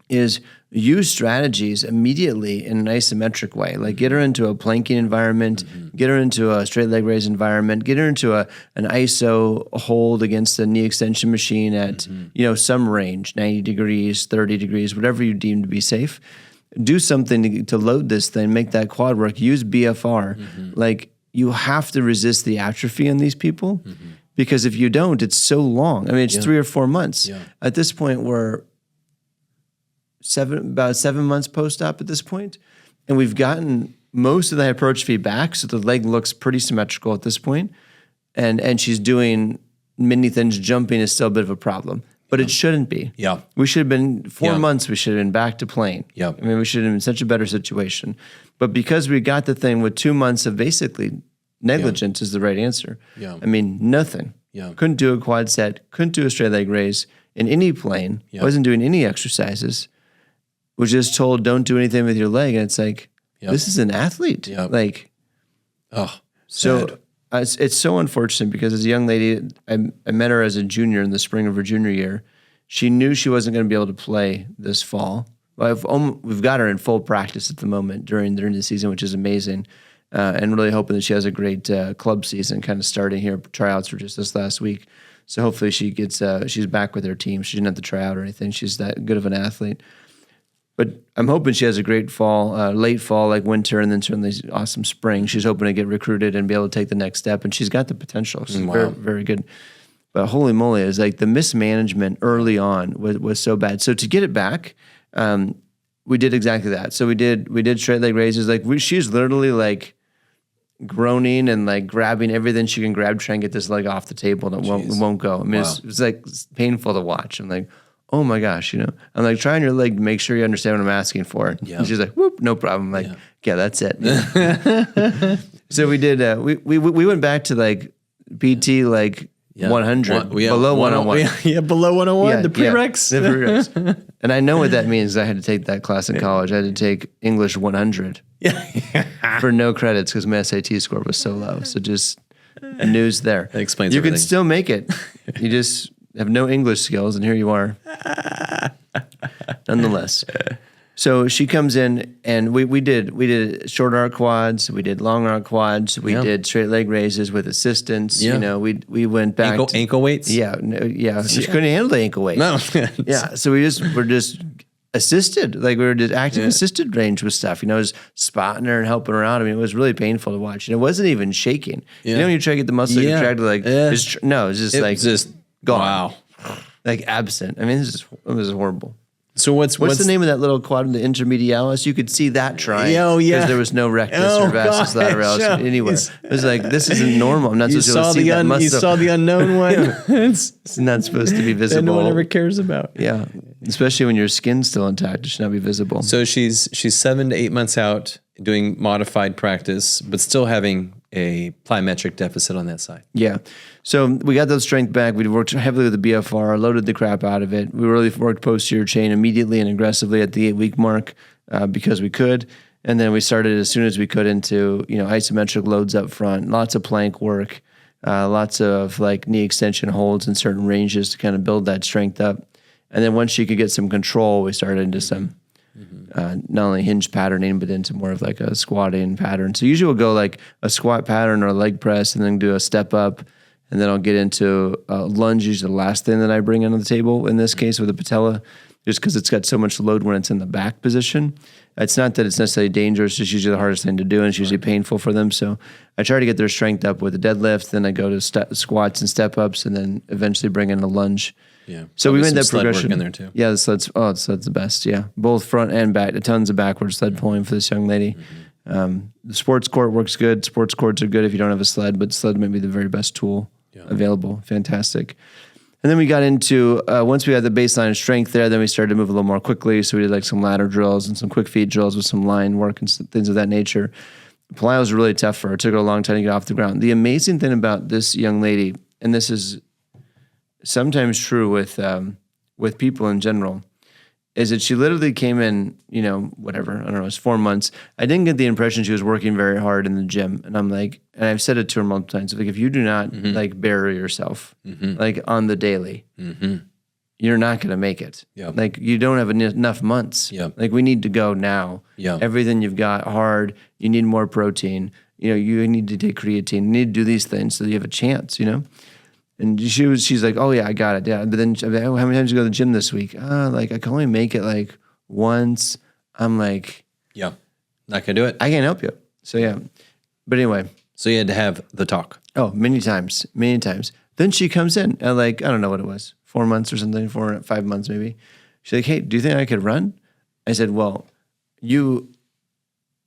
is use strategies immediately in an isometric way. Like get her into a planking environment, get her into a straight leg raise environment, get her into an ISO hold against the knee extension machine at some range, 90 degrees, 30 degrees, whatever you deem to be safe. Do something to load this thing, make that quad work. Use BFR. Like you have to resist the atrophy in these people because if you don't, it's so long. It's 3 or 4 months. At this point, we're about 7 months post-op at this point, and we've gotten most of the hypertrophy back, so the leg looks pretty symmetrical at this point, and she's doing many things. Jumping is still a bit of a problem, but it shouldn't be. We should have been 4 months. We should have been back to playing. We should have been in such a better situation, but because we got the thing with 2 months of basically negligence is the right answer. Nothing. Couldn't do a quad set. Couldn't do a straight leg raise in any plane. Wasn't doing any exercises. Was just told don't do anything with your leg, and it's like this is an athlete. So it's so unfortunate because as a young lady, I met her as a junior in the spring of her junior year. She knew she wasn't going to be able to play this fall. We've got her in full practice at the moment during the season, which is amazing. And really hoping that she has a great club season kind of starting here. Tryouts were just this last week. So hopefully she gets she's back with her team. She didn't have to try out or anything. She's that good of an athlete. But I'm hoping she has a great fall, late fall, like winter, and then certainly awesome spring. She's hoping to get recruited and be able to take the next step. And she's got the potential. She's very, very good. But holy moly, it's like the mismanagement early on was so bad. So to get it back, we did exactly that. So we did straight leg raises. Like she's literally like groaning and like grabbing everything she can grab, trying to get this leg off the table, and it won't go. I mean, it's like painful to watch. I'm like, oh my gosh, I'm like trying your leg to make sure you understand what I'm asking for. Yeah. And she's like, whoop, no problem. I'm like, yeah, that's it. So we did. We went back to like PT like 100 below 101. Yeah, below 101. The prereqs. The prereqs. And I know what that means. I had to take that class in college. I had to take English 100 for no credits because my SAT score was so low. So just news there. That explains you everything. can still make it. You just have no English skills, and here you are. Nonetheless. So she comes in, and we did short arc quads, we did long arc quads, we did straight leg raises with assistance. Yeah. We went back ankle weights. Yeah. She couldn't handle the ankle weight. No. Yeah. So we're just assisted, like we were just active assisted range with stuff. I was spotting her and helping her out. I mean, it was really painful to watch. And it wasn't even shaking. Yeah. When you try to get the muscle contracted, like it's just gone. Wow. Like absent. I mean, it was horrible. So what's the name of that little quad, the intermedialis? You could see that trying. Oh, yeah. Because there was no rectus or vastus lateralis anywhere. It was like, this isn't normal. I'm not supposed to see that muscle. You saw the unknown one. It's not supposed to be visible. That no one ever cares about. Yeah. Especially when your skin's still intact. It should not be visible. So she's 7 to 8 months out doing modified practice, but still having a plyometric deficit on that side. Yeah. So we got that strength back. We worked heavily with the BFR, loaded the crap out of it. We really worked posterior chain immediately and aggressively at the 8-week mark because we could. And then we started as soon as we could into, isometric loads up front, lots of plank work, lots of like knee extension holds in certain ranges to kind of build that strength up. And then once she could get some control, we started into some not only hinge patterning, but into more of like a squatting pattern. So usually we'll go like a squat pattern or a leg press and then do a step up. And then I'll get into lunge, usually the last thing that I bring onto the table, in this case with the patella, just because it's got so much load when it's in the back position. It's not that it's necessarily dangerous, it's usually the hardest thing to do, and it's usually painful for them. So I try to get their strength up with a deadlift, then I go to squats and step-ups, and then eventually bring in a lunge. Yeah. So we made that progression. Work in there too. Yeah, the sled's the best, yeah. Both front and back, tons of backward sled pulling for this young lady. The sports court works good. Sports courts are good if you don't have a sled, but sled may be the very best tool available. Fantastic. And then we got into, once we had the baseline of strength there, then we started to move a little more quickly. So we did like some ladder drills and some quick feet drills with some line work and things of that nature. Plyo was really tough for her. It took her a long time to get off the ground. The amazing thing about this young lady, and this is sometimes true with people in general, is that she literally came in, whatever, I don't know, it was 4 months. I didn't get the impression she was working very hard in the gym. And I'm like, and I've said it to her multiple times, like if you do not like bury yourself like on the daily, you're not going to make it. Yep. Like you don't have enough months. Yep. Like we need to go now. Yep. Everything you've got hard, you need more protein. You need to take creatine. You need to do these things so that you have a chance, And she's like, oh yeah, I got it. Yeah. But then I'm like, oh, how many times did you go to the gym this week? Like I can only make it like once. I'm like, yeah, not gonna do it. I can't help you. So yeah. But anyway. So you had to have the talk. Oh, many times. Then she comes in at like, I don't know what it was, 4 months or something, 5 months maybe. She's like, hey, do you think I could run? I said, well, you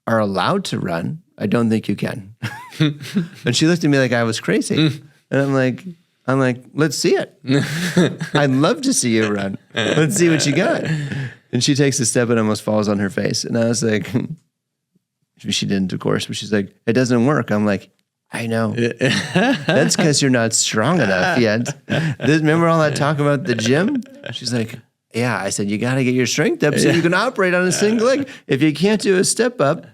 are allowed to run. I don't think you can. And she looked at me like I was crazy. And I'm like, let's see it. I'd love to see you run. Let's see what you got. And she takes a step and almost falls on her face. And I was like, she didn't, of course, but she's like, it doesn't work. I'm like, I know. That's because you're not strong enough yet. Remember all that talk about the gym? She's like, yeah. I said, you got to get your strength up so you can operate on a single leg. If you can't do a step up,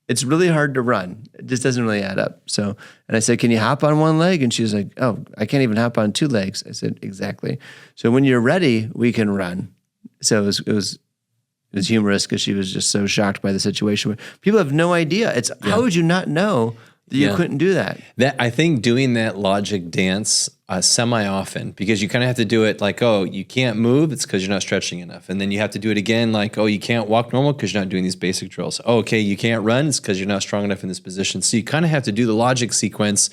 it's really hard to run. It just doesn't really add up. So, and I said, can you hop on one leg? And she was like, oh, I can't even hop on two legs. I said, exactly. So when you're ready, we can run. So it was humorous because she was just so shocked by the situation. People have no idea. How would you not know that you couldn't do that? I think doing that logic dance semi-often, because you kind of have to do it like, oh, you can't move, it's because you're not stretching enough. And then you have to do it again like, oh, you can't walk normal because you're not doing these basic drills. Oh, okay, you can't run, it's because you're not strong enough in this position. So you kind of have to do the logic sequence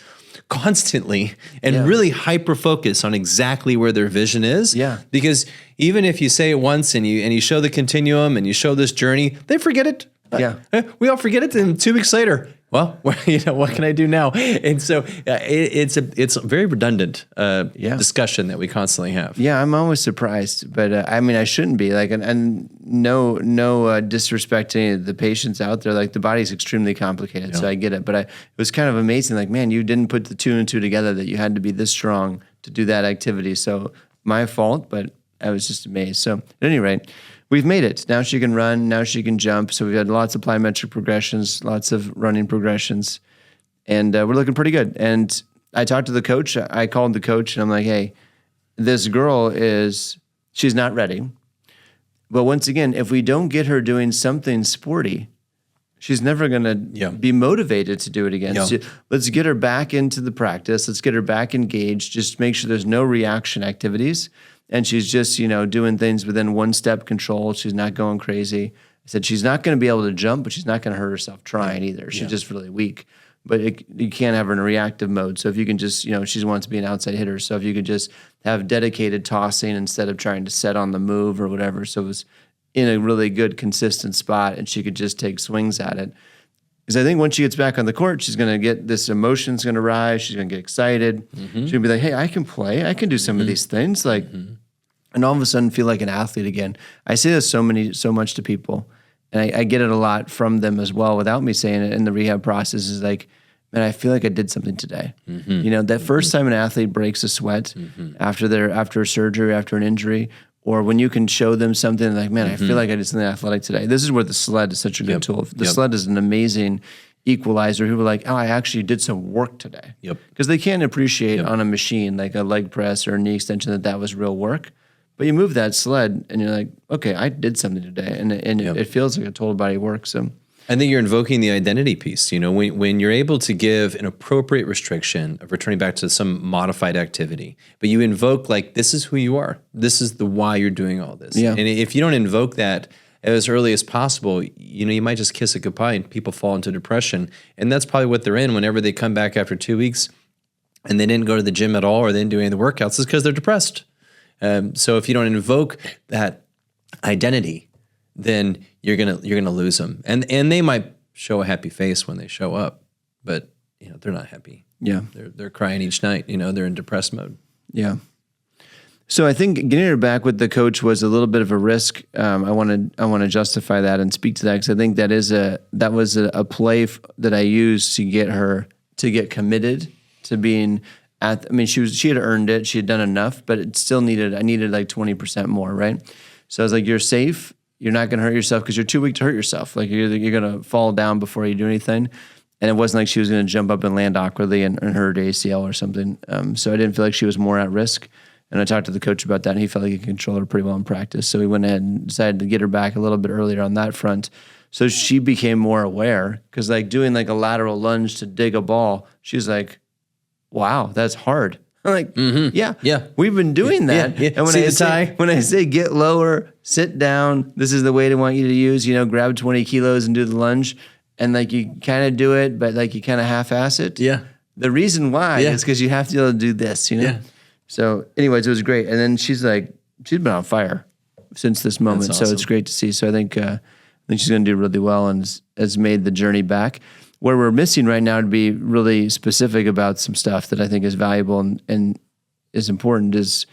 constantly and really hyper-focus on exactly where their vision is. Yeah. Because even if you say it once and you show the continuum and you show this journey, they forget it. Yeah. We all forget it, and 2 weeks later, well, what can I do now? And so it's a very redundant discussion that we constantly have. Yeah, I'm always surprised, but I mean, I shouldn't be like, and no disrespect to any of the patients out there. Like the body's extremely complicated, so I get it. But it was kind of amazing. Like, man, you didn't put the two and two together that you had to be this strong to do that activity. So my fault, but I was just amazed. So at any rate, we've made it. Now she can run. Now she can jump. So we've had lots of plyometric progressions, lots of running progressions, and we're looking pretty good. And I talked to the coach. I called the coach, and I'm like, hey, this girl she's not ready. But once again, if we don't get her doing something sporty, she's never going to be motivated to do it again. So let's get her back into the practice. Let's get her back engaged. Just make sure there's no reaction activities. And she's just, doing things within one-step control. She's not going crazy. I said she's not going to be able to jump, but she's not going to hurt herself trying either. She's just really weak. But you can't have her in a reactive mode. So if you can just, she wants to be an outside hitter. So if you could just have dedicated tossing instead of trying to set on the move or whatever. So it was in a really good, consistent spot, and she could just take swings at it. Because I think once she gets back on the court, she's going to get this emotion's going to rise. She's going to get excited. She's going to be like, hey, I can play. I can do some of these things. Like, and all of a sudden feel like an athlete again. I say this so much to people, and I get it a lot from them as well without me saying it in the rehab process is like, man, I feel like I did something today. That first time an athlete breaks a sweat after a surgery, after an injury, or when you can show them something like, man, I feel like I did something athletic today. This is where the sled is such a good tool. The sled is an amazing equalizer. People are like, oh, I actually did some work today. Because they can't appreciate on a machine, like a leg press or a knee extension, that was real work. But you move that sled and you're like, okay, I did something today. And it feels like a total body work. So I think you're invoking the identity piece. When you're able to give an appropriate restriction of returning back to some modified activity, but you invoke like, this is who you are. This is the why you're doing all this. And if you don't invoke that as early as possible, you might just kiss it goodbye and people fall into depression. And that's probably what they're in whenever they come back after 2 weeks and they didn't go to the gym at all or they didn't do any of the workouts. It's because they're depressed. So if you don't invoke that identity, then you're gonna lose them, and they might show a happy face when they show up, but they're not happy. They're crying each night. They're in depressed mode. So I think getting her back with the coach was a little bit of a risk. I want to justify that and speak to that because I think that was a play that I used to get her to get committed to being. She had earned it. She had done enough, but I needed like 20% more, right? So I was like, you're safe. You're not going to hurt yourself because you're too weak to hurt yourself. Like you're going to fall down before you do anything. And it wasn't like she was going to jump up and land awkwardly and hurt her ACL or something. So I didn't feel like she was more at risk. And I talked to the coach about that, and he felt like he could control her pretty well in practice. So we went ahead and decided to get her back a little bit earlier on that front. So she became more aware because like doing like a lateral lunge to dig a ball, she's like, wow, that's hard. I'm like, yeah, we've been doing that. And when I say get lower, sit down, this is the weight I want you to use, grab 20 kilos and do the lunge. And like you kind of do it, but like you kind of half-ass it. The reason why is because you have to be able to do this, So anyways, it was great. And then she's been on fire since this moment. Awesome. So it's great to see. So I think she's going to do really well and has made the journey back. Where we're missing right now, to be really specific about some stuff that I think is valuable and is important, is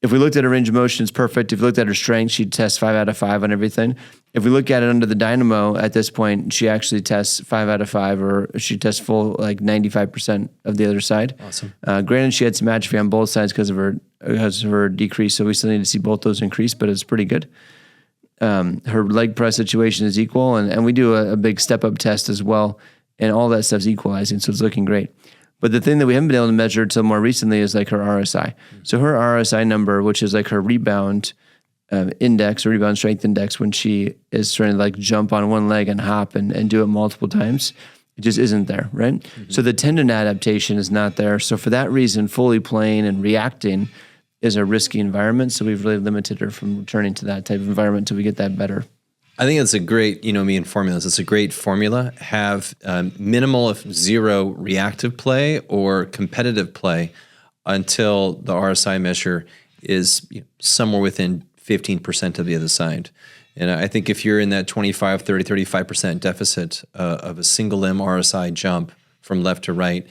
if we looked at her range of motion, it's perfect. If we looked at her strength, she'd test 5 out of 5 on everything. If we look at it under the dynamo at this point, she actually tests 5 out of 5, or she tests full like 95% of the other side. Awesome. Granted, she had some atrophy on both sides because of her decrease, so we still need to see both those increase, but it's pretty good. Her leg press situation is equal, and we do a big step-up test as well, and all that stuff's equalizing, so it's looking great. But the thing that we haven't been able to measure until more recently is like her RSI. So her RSI number, which is like her rebound index or rebound strength index, when she is trying to like jump on one leg and hop and do it multiple times, it just isn't there, right? Mm-hmm. So the tendon adaptation is not there. So for that reason, fully playing and reacting is a risky environment. So we've really limited her from returning to that type of environment until we get that better. I think it's a great, me and formulas, it's a great formula. Have minimal, if zero, reactive play or competitive play until the RSI measure is somewhere within 15% of the other side. And I think if you're in that 25, 30, 35% deficit of a single limb RSI jump from left to right,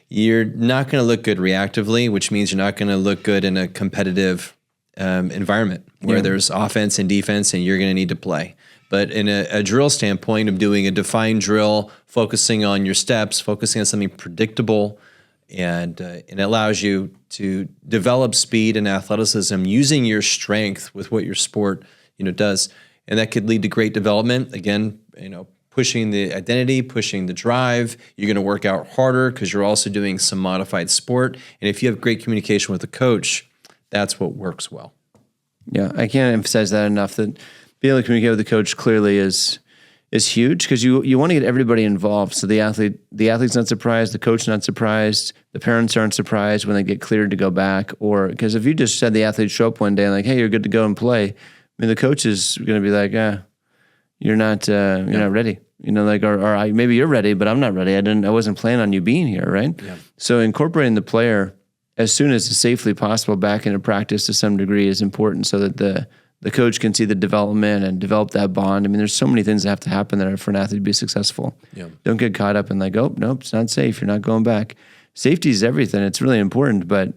you're not going to look good reactively, which means you're not going to look good in a competitive environment where there's offense and defense and you're going to need to play. But in a drill standpoint of doing a defined drill, focusing on your steps, focusing on something predictable, and it allows you to develop speed and athleticism using your strength with what your sport does, and that could lead to great development. Again, pushing the identity, pushing the drive. You're going to work out harder because you're also doing some modified sport. And if you have great communication with the coach, that's what works well. Yeah, I can't emphasize that enough. That being able to communicate with the coach clearly is huge, because you want to get everybody involved. So the athlete's not surprised, the coach not surprised, the parents aren't surprised when they get cleared to go back. Or because if you just said the athlete show up one day and like, hey, you're good to go and play, I mean, the coach is going to be like, you're not ready. Or maybe you're ready, but I'm not ready. I wasn't planning on you being here, right? Yeah. So incorporating the player as soon as safely possible back into practice to some degree is important, so that the coach can see the development and develop that bond. I mean, there's so many things that have to happen there for an athlete to be successful. Yeah. Don't get caught up in like, oh, nope, it's not safe. You're not going back. Safety is everything. It's really important, but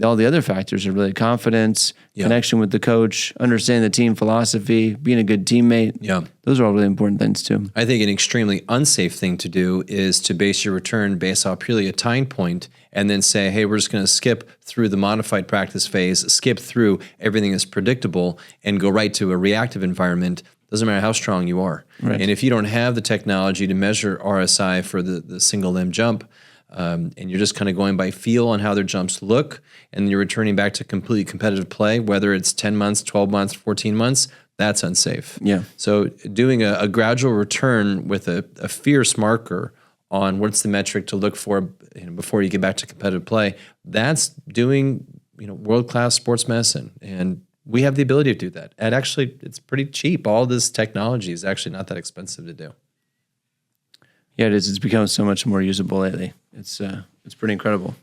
all the other factors are really confidence, connection with the coach, understanding the team philosophy, being a good teammate. Yeah. Those are all really important things too. I think an extremely unsafe thing to do is to base your return based off purely a time point and then say, hey, we're just going to skip through the modified practice phase, skip through everything that's predictable, and go right to a reactive environment. Doesn't matter how strong you are. Right. And if you don't have the technology to measure RSI for the single limb jump, and you're just kind of going by feel on how their jumps look, and you're returning back to completely competitive play, whether it's 10 months, 12 months, 14 months, that's unsafe. Yeah. So doing a gradual return with a fierce marker on what's the metric to look for before you get back to competitive play, that's doing world-class sports medicine. And we have the ability to do that. And actually, it's pretty cheap. All this technology is actually not that expensive to do. Yeah, it is. It's become so much more usable lately. It's pretty incredible.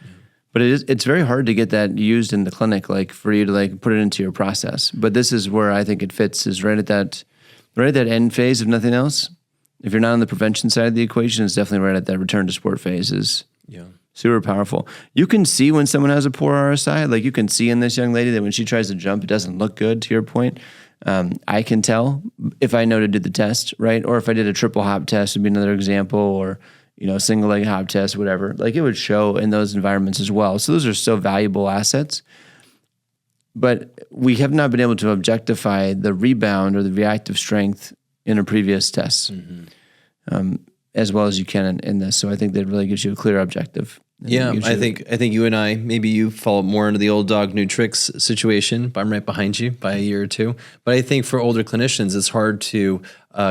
Yeah. But it's very hard to get that used in the clinic, like for you to like put it into your process. But this is where I think it fits, is right at that end phase, if nothing else. If you're not on the prevention side of the equation, it's definitely right at that return to sport phase is super powerful. You can see when someone has a poor RSI. Like you can see in this young lady that when she tries to jump, it doesn't look good, to your point. I can tell if I know to do the test, right? Or if I did a triple hop test would be another example, or single leg hop test, whatever. Like it would show in those environments as well. So those are still valuable assets. But we have not been able to objectify the rebound or the reactive strength in a previous test, as well as you can in this. So I think that really gives you a clear objective. Yeah, I think you and I, maybe you fall more into the old dog, new tricks situation, but I'm right behind you by a year or two. But I think for older clinicians, it's hard to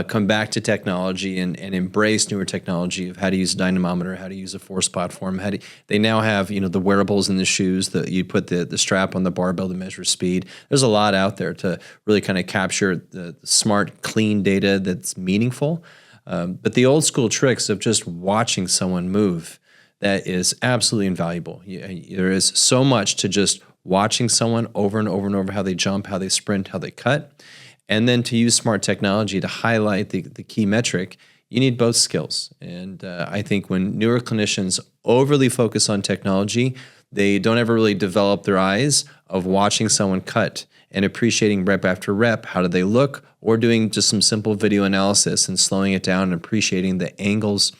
come back to technology and embrace newer technology of how to use a dynamometer, how to use a force platform. They now have the wearables in the shoes that you put the strap on the barbell to measure speed. There's a lot out there to really kind of capture the smart, clean data that's meaningful. But the old school tricks of just watching someone move, that is absolutely invaluable. There is so much to just watching someone over and over and over, how they jump, how they sprint, how they cut. And then to use smart technology to highlight the key metric, you need both skills. And I think when newer clinicians overly focus on technology, they don't ever really develop their eyes of watching someone cut and appreciating rep after rep. How do they look? Or doing just some simple video analysis and slowing it down and appreciating the angles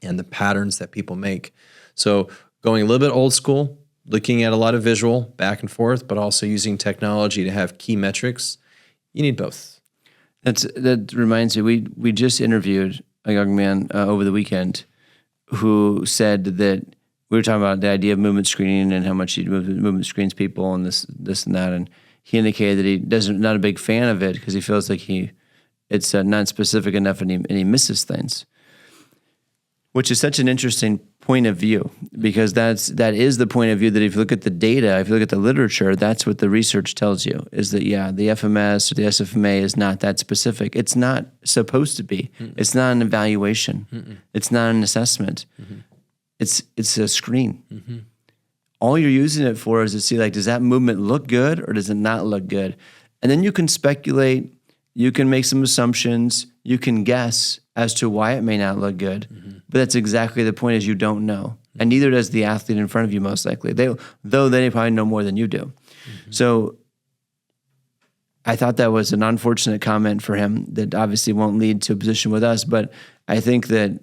and the patterns that people make. So going a little bit old school, looking at a lot of visual back and forth, but also using technology to have key metrics. You need both. That reminds me, we just interviewed a young man over the weekend who said that we were talking about the idea of movement screening and how much he movement screens people and this and that, and he indicated that he not a big fan of it because he feels like it's not specific enough and he misses things, which is such an interesting point of view, because that is the point of view that if you look at the data, if you look at the literature, that's what the research tells you, is that, the FMS or the SFMA is not that specific. It's not supposed to be. Mm-mm. It's not an evaluation. Mm-mm. It's not an assessment. Mm-hmm. It's a screen. Mm-hmm. All you're using it for is to see, like, does that movement look good or does it not look good? And then you can speculate, you can make some assumptions, you can guess as to why it may not look good. Mm-hmm. But that's exactly the point, is you don't know. And neither does the athlete in front of you, most likely. They probably know more than you do. Mm-hmm. So I thought that was an unfortunate comment for him that obviously won't lead to a position with us. But I think that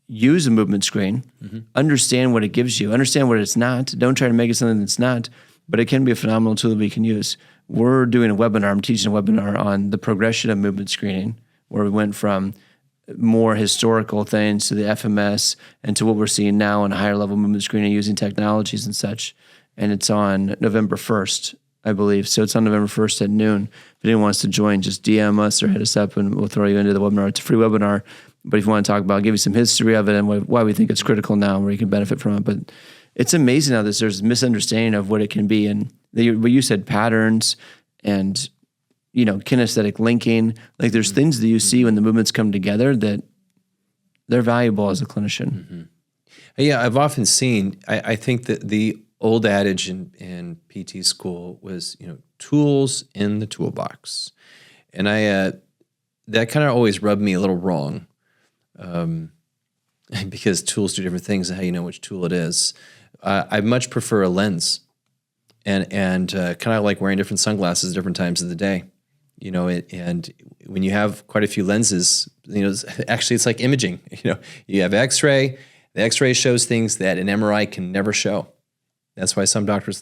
use a movement screen, mm-hmm. understand what it gives you, understand what it's not. Don't try to make it something that's not, but it can be a phenomenal tool that we can use. We're doing a webinar, I'm teaching a webinar on the progression of movement screening, where we went from more historical things to the FMS and to what we're seeing now in higher level movement screening using technologies and such. And it's on November 1st, I believe. So it's on November 1st at noon. If anyone wants to join, just DM us or hit us up and we'll throw you into the webinar. It's a free webinar. But if you want to talk about, I'll give you some history of it and why we think it's critical now and where you can benefit from it. But it's amazing how there's misunderstanding of what it can be. And what you said, patterns and kinesthetic linking, like there's things that you see when the movements come together that they're valuable as a clinician. Mm-hmm. Yeah, I've often seen, I think that the old adage in PT school was, tools in the toolbox. And that kind of always rubbed me a little wrong, because tools do different things and how you know which tool it is. I much prefer a lens and kind of like wearing different sunglasses at different times of the day. And when you have quite a few lenses, actually it's like imaging. You have X-ray. The X-ray shows things that an MRI can never show. That's why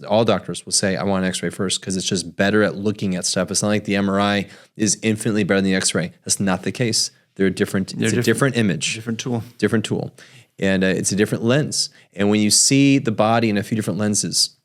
all doctors will say, I want an X-ray first, because it's just better at looking at stuff. It's not like the MRI is infinitely better than the X-ray. That's not the case. It's a different image. Different tool. Different tool. And it's a different lens. And when you see the body in a few different lenses,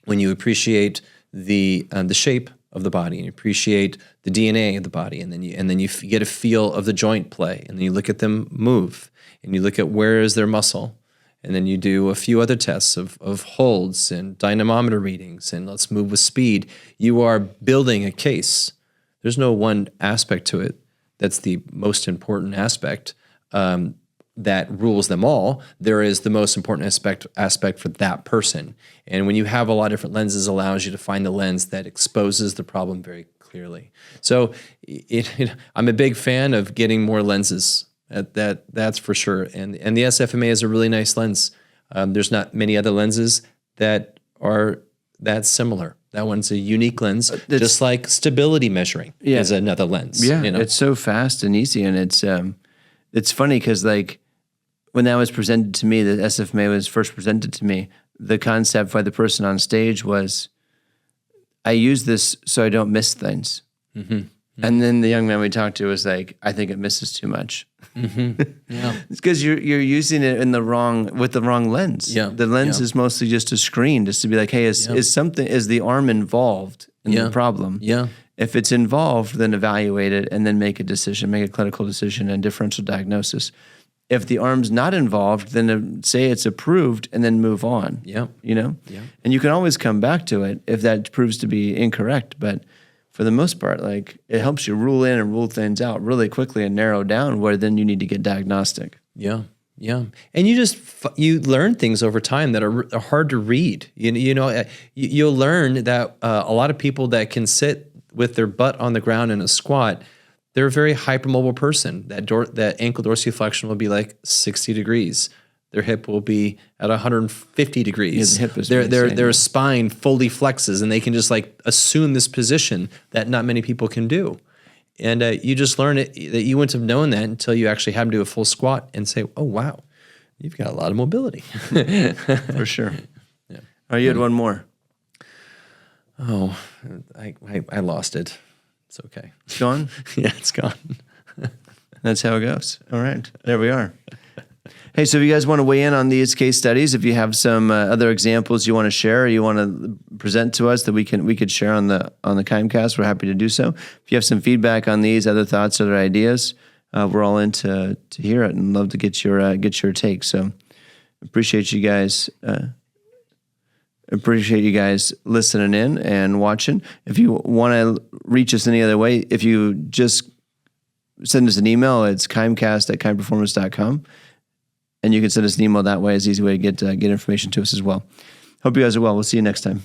when you appreciate the shape of the body and you appreciate the DNA of the body, and then you get a feel of the joint play, and then you look at them move, and you look at where is their muscle, and then you do a few other tests of holds and dynamometer readings, and let's move with speed. You are building a case. There's no one aspect to it that's the most important aspect that rules them all. There is the most important aspect for that person. And when you have a lot of different lenses, it allows you to find the lens that exposes the problem very clearly. So I'm a big fan of getting more lenses. That's for sure. And the SFMA is a really nice lens. There's not many other lenses that are that similar. That one's a unique lens, just like stability measuring is another lens. Yeah, it's so fast and easy, and it's funny because when that was presented to me, the SFMA was first presented to me, the concept by the person on stage was, I use this so I don't miss things. Mm-hmm. Mm-hmm. And then the young man we talked to was like, I think it misses too much. Mm-hmm. Yeah, it's because you're using it with the wrong lens. Yeah, the lens is mostly just a screen, just to be like, hey, is the arm involved in the problem? Yeah. If it's involved, then evaluate it and then make a decision, make a clinical decision and differential diagnosis. If the arm's not involved, then say it's approved and then move on. Yeah. Yeah. And you can always come back to it if that proves to be incorrect. But for the most part, it helps you rule in and rule things out really quickly and narrow down where then you need to get diagnostic. Yeah. Yeah. And you learn things over time that are hard to read. You'll learn that a lot of people that can sit with their butt on the ground in a squat, they're a very hypermobile person. That ankle dorsiflexion will be like 60 degrees. Their hip will be at 150 degrees. Yeah, the hip is their spine fully flexes, and they can just assume this position that not many people can do. And you just learn it that you wouldn't have known that until you actually have them do a full squat and say, "Oh wow, you've got a lot of mobility." For sure. Yeah. Oh, you had one more. Oh, I lost it. It's okay. It's gone? Yeah, it's gone. That's how it goes. All right. There we are. Hey, so if you guys want to weigh in on these case studies, if you have some other examples you want to share or you want to present to us that we could share on the KIMEcast, we're happy to do so. If you have some feedback on these, other thoughts, other ideas, we're all in to hear it and love to get your take. So appreciate you guys. Appreciate you guys listening in and watching. If you want to reach us any other way, if you just send us an email, it's kimecast@kimeperformance.com. And you can send us an email that way. It's an easy way to get information to us as well. Hope you guys are well. We'll see you next time.